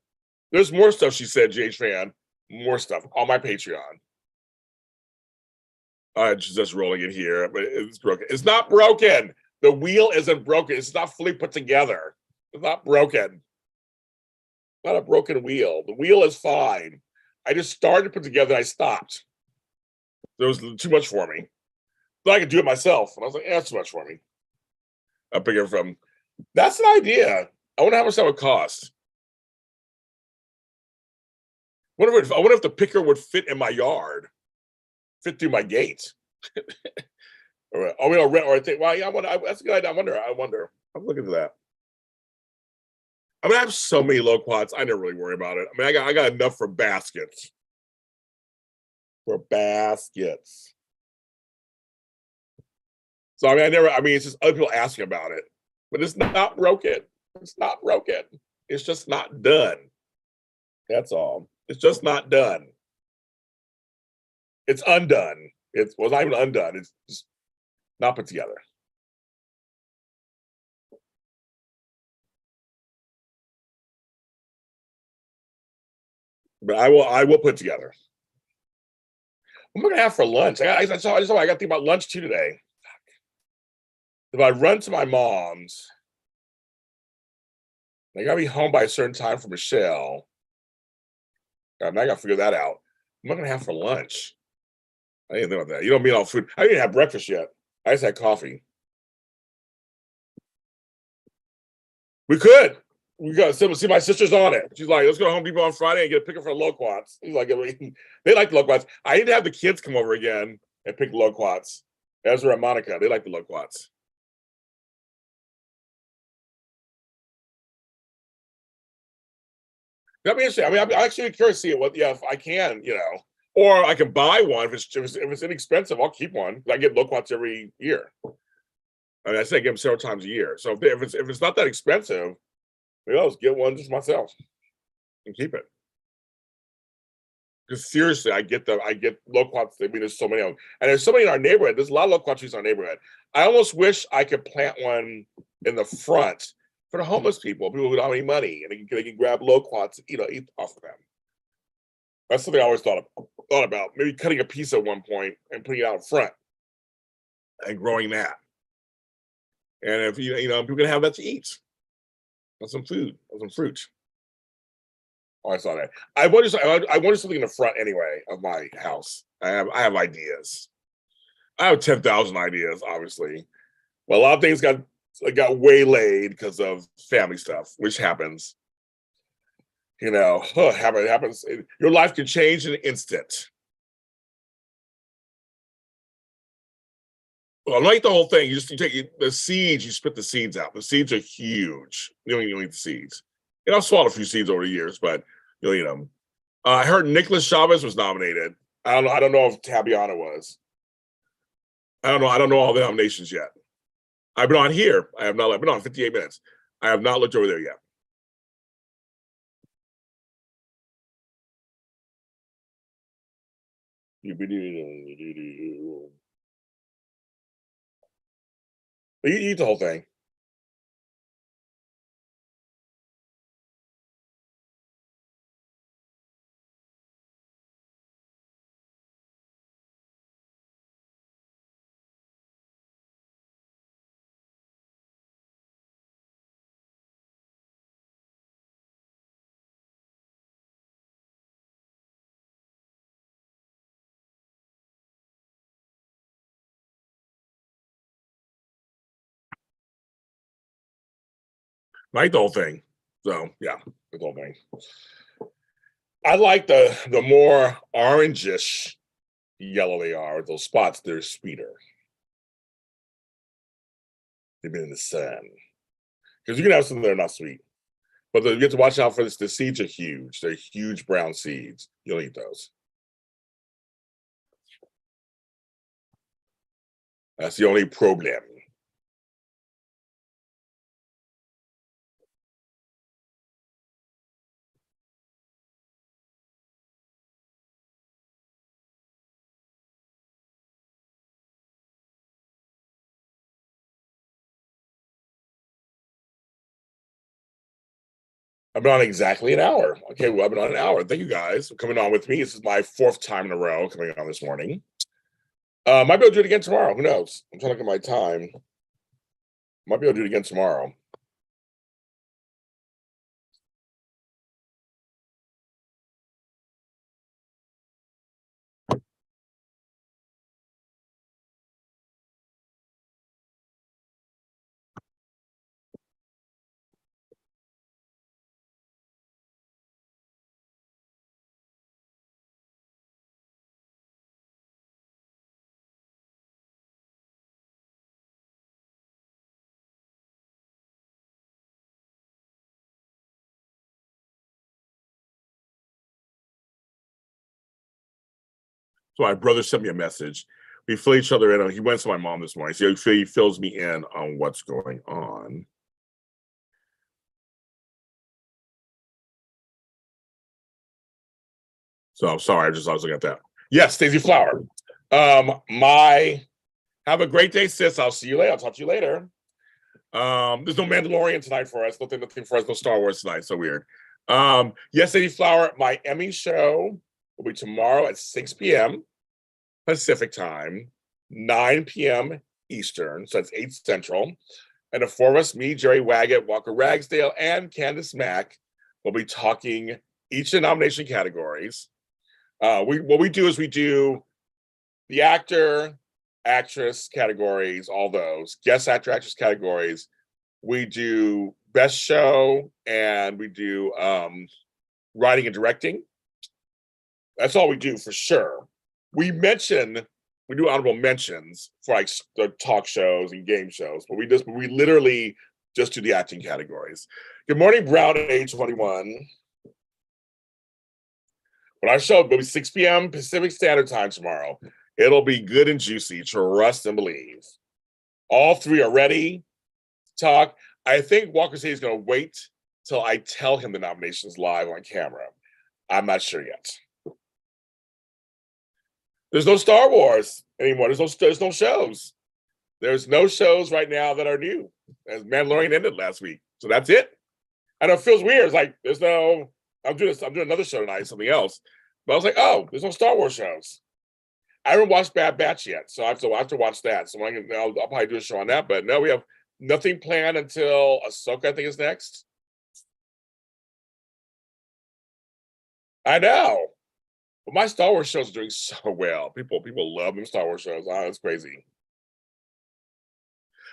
Speaker 1: There's more stuff she said, JH fan, more stuff on my Patreon. Just rolling it here, but it's broken. It's not broken. The wheel isn't broken. It's not fully put together. It's not broken. Not a broken wheel. The wheel is fine. I just started to put together and I stopped. There was too much for me. But I could do it myself. And I was like, that's too much for me. I'm picking from, that's an idea. I wonder how much that would cost. I wonder if the picker would fit in my yard, fit through my gate. Or I think, well, yeah, that's a good idea. I wonder. I'm looking at that. I mean, I have so many low quads. I never really worry about it. I mean, I got enough for baskets. For baskets. So I mean, it's just other people asking about it, but it's not broken. It's not broken. It's just not done. That's all. It's just not done. It's undone. Well, not even undone. It's just not put together. But I will put together. What am I gonna have for lunch? I got to think about lunch too today. If I run to my mom's, I gotta be home by a certain time for Michelle. I gotta figure that out. What am I gonna have for lunch? I didn't think about that. You don't mean all food. I didn't have breakfast yet. I just had coffee. We could. We got to see my sister's on it. She's like, let's go to Home Depot on Friday and get a picker for loquats. He's like, they like the loquats. I need to have the kids come over again and pick loquats. Ezra and Monica, they like the loquats. That'd be interesting. I mean, I'm actually curious to see if I can, or I can buy one if it's inexpensive. I'll keep one. I get loquats every year. I mean, I say I get them several times a year. So if it's not that expensive, maybe I'll just get one just myself and keep it. Because seriously, I get loquats. I mean, there's so many of them, and there's so many in our neighborhood. There's a lot of loquat trees in our neighborhood. I almost wish I could plant one in the front for the homeless people who don't have any money, and they can grab loquats and eat off of them. That's something I always thought about. Maybe cutting a piece at one point and putting it out front and growing that. And if people can have that to eat, and some food, and some fruit. Oh, I saw that. I wanted something in the front anyway of my house. I have ideas. I have 10,000 ideas, obviously. But a lot of things got waylaid because of family stuff, which happens. Happens. Your life can change in an instant. Well, not eat the whole thing. You take the seeds. You spit the seeds out. The seeds are huge. You don't even eat the seeds. I've swallowed a few seeds over the years, but you'll eat them. I heard Nicholas Chavez was nominated. I don't know if Tabiana was. I don't know. I don't know all the nominations yet. I've been on here. I have not. I've been on 58 minutes. I have not looked over there yet. You eat the whole thing. I eat the whole thing. So yeah, the whole thing. I like the more orangish yellow they are. Those spots, they're sweeter. They've been in the sun. Because you can have some that are not sweet. But you have to watch out for this. The seeds are huge. They're huge brown seeds. You'll eat those. That's the only problem. I've been on exactly an hour. Okay, well, I've been on an hour. Thank you guys for coming on with me. This is my 4th time in a row coming on this morning. Might be able to do it again tomorrow. Who knows? I'm trying to look at my time. Might be able to do it again tomorrow. So my brother sent me a message. We fill each other in. He went to my mom this morning. So he fills me in on what's going on. So I'm sorry. I was looking at that. Yes, Stacey Flower. Have a great day, sis. I'll see you later. I'll talk to you later. There's no Mandalorian tonight for us. Nothing for us. No Star Wars tonight. So weird. Yes, Stacey Flower. My Emmy show will be tomorrow at 6 p.m. Pacific time, 9 p.m. Eastern. So that's 8 Central. And the 4 of us, me, Jerry Waggett, Walker Ragsdale, and Candace Mack, will be talking each of the nomination categories. What we do is we do the actor, actress categories, all those, guest actor, actress categories. We do best show, and we do writing and directing. That's all we do for sure. We do honorable mentions for like the talk shows and game shows, but we literally just do the acting categories. Good morning, Brown at age 21. When our show will be 6 p.m. Pacific Standard Time tomorrow, it'll be good and juicy, trust and believe. All 3 are ready to talk. I think Walker said he's going to wait till I tell him the nominations live on camera. I'm not sure yet. There's no Star Wars anymore. There's no shows. There's no shows right now that are new. As Mandalorian ended last week, so that's it. I know it feels weird. It's like there's no. I'm doing another show tonight, something else. But I was like, oh, there's no Star Wars shows. I haven't watched Bad Batch yet, so I have to watch that. So I'll probably do a show on that. But no, we have nothing planned until Ahsoka, I think, is next. I know. But my Star Wars shows are doing so well. People love them Star Wars shows. Oh, it's crazy.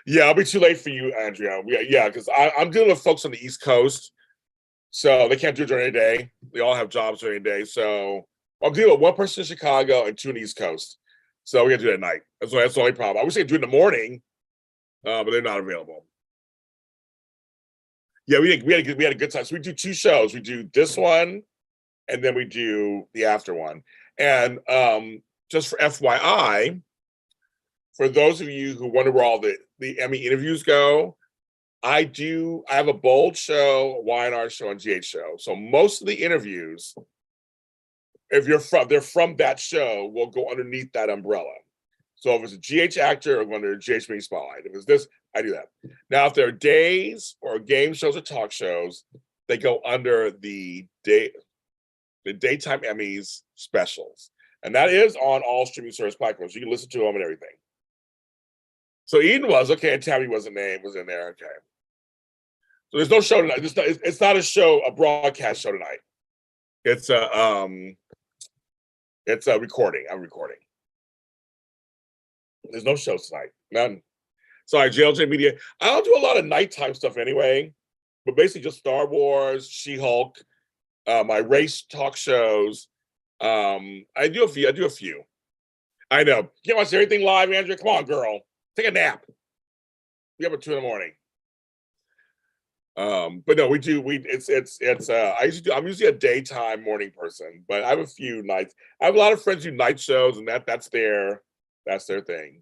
Speaker 1: Yeah, I'll be too late for you, Andrea. Yeah, because I'm dealing with folks on the East Coast, so they can't do it during the day. They all have jobs during the day. So I'm dealing with 1 person in Chicago and 2 on the East Coast. So we got to do it at night. That's the only problem. I wish they could do it in the morning, but they're not available. Yeah, we had a good time. So we do 2 shows. We do this one, and then we do the after one. And just for FYI, for those of you who wonder where all the Emmy interviews go, I have a Bold show, a Y&R show, and GH show. So most of the interviews, if they're from that show, will go underneath that umbrella. So if it's a GH actor, I'm under GH Mini Spotlight. If it's this, I do that. Now, if there are days or game shows or talk shows, they go under the Daytime Emmys specials. And that is on all streaming service platforms. You can listen to them and everything. So Eden was, okay, and Tabby was in there, okay. So there's no show tonight. It's not a show, a broadcast show tonight. It's a recording. I'm recording. There's no shows tonight. None. Sorry, JLJ Media. I don't do a lot of nighttime stuff anyway, but basically just Star Wars, She-Hulk, my race talk shows. I do a few. I know. You can't watch everything live, Andrea. Come on, girl. Take a nap. We up at 2 a.m. But no, I'm usually a daytime morning person, but I have a few nights. I have a lot of friends who do night shows, and that's their thing.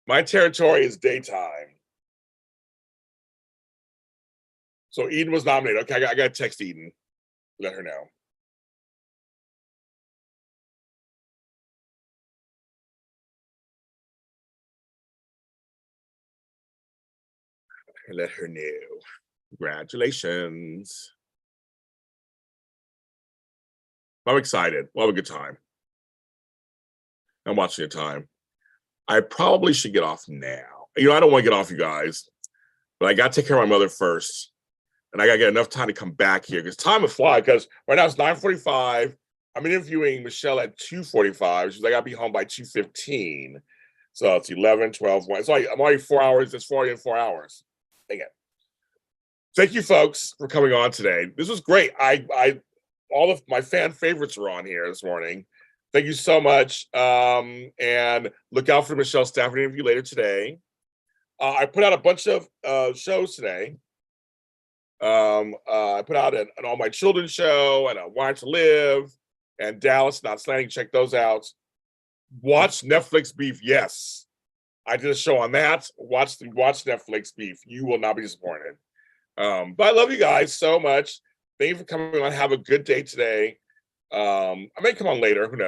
Speaker 1: My territory is daytime. So Eden was nominated. Okay, I got to text Eden. Let her know. Let her know. Congratulations. I'm excited. We'll have a good time. I'm watching the time. I probably should get off now. You know, I don't want to get off, you guys, but I got to take care of my mother first. And I got to get enough time to come back here because time will fly. Because right now it's 9:45. I'm interviewing Michelle at 2:45. She's like, I got to be home by 2:15. So it's 11, 12, 1. It's like I'm already 4 hours. It's 40 in 4 hours. Dang it. Thank you, folks, for coming on today. This was great. All of my fan favorites were on here this morning. Thank you so much. And look out for Michelle's Stafford interview later today. I put out a bunch of shows today. I put out an All My Children show and a Why to Live and Dallas Not Slanting. Check those out. Watch Netflix Beef. Yes, I did a show on that. Watch Netflix Beef. You will not be disappointed. But I love you guys so much. Thank you for coming on. Have a good day today. I may come on later. Who knows?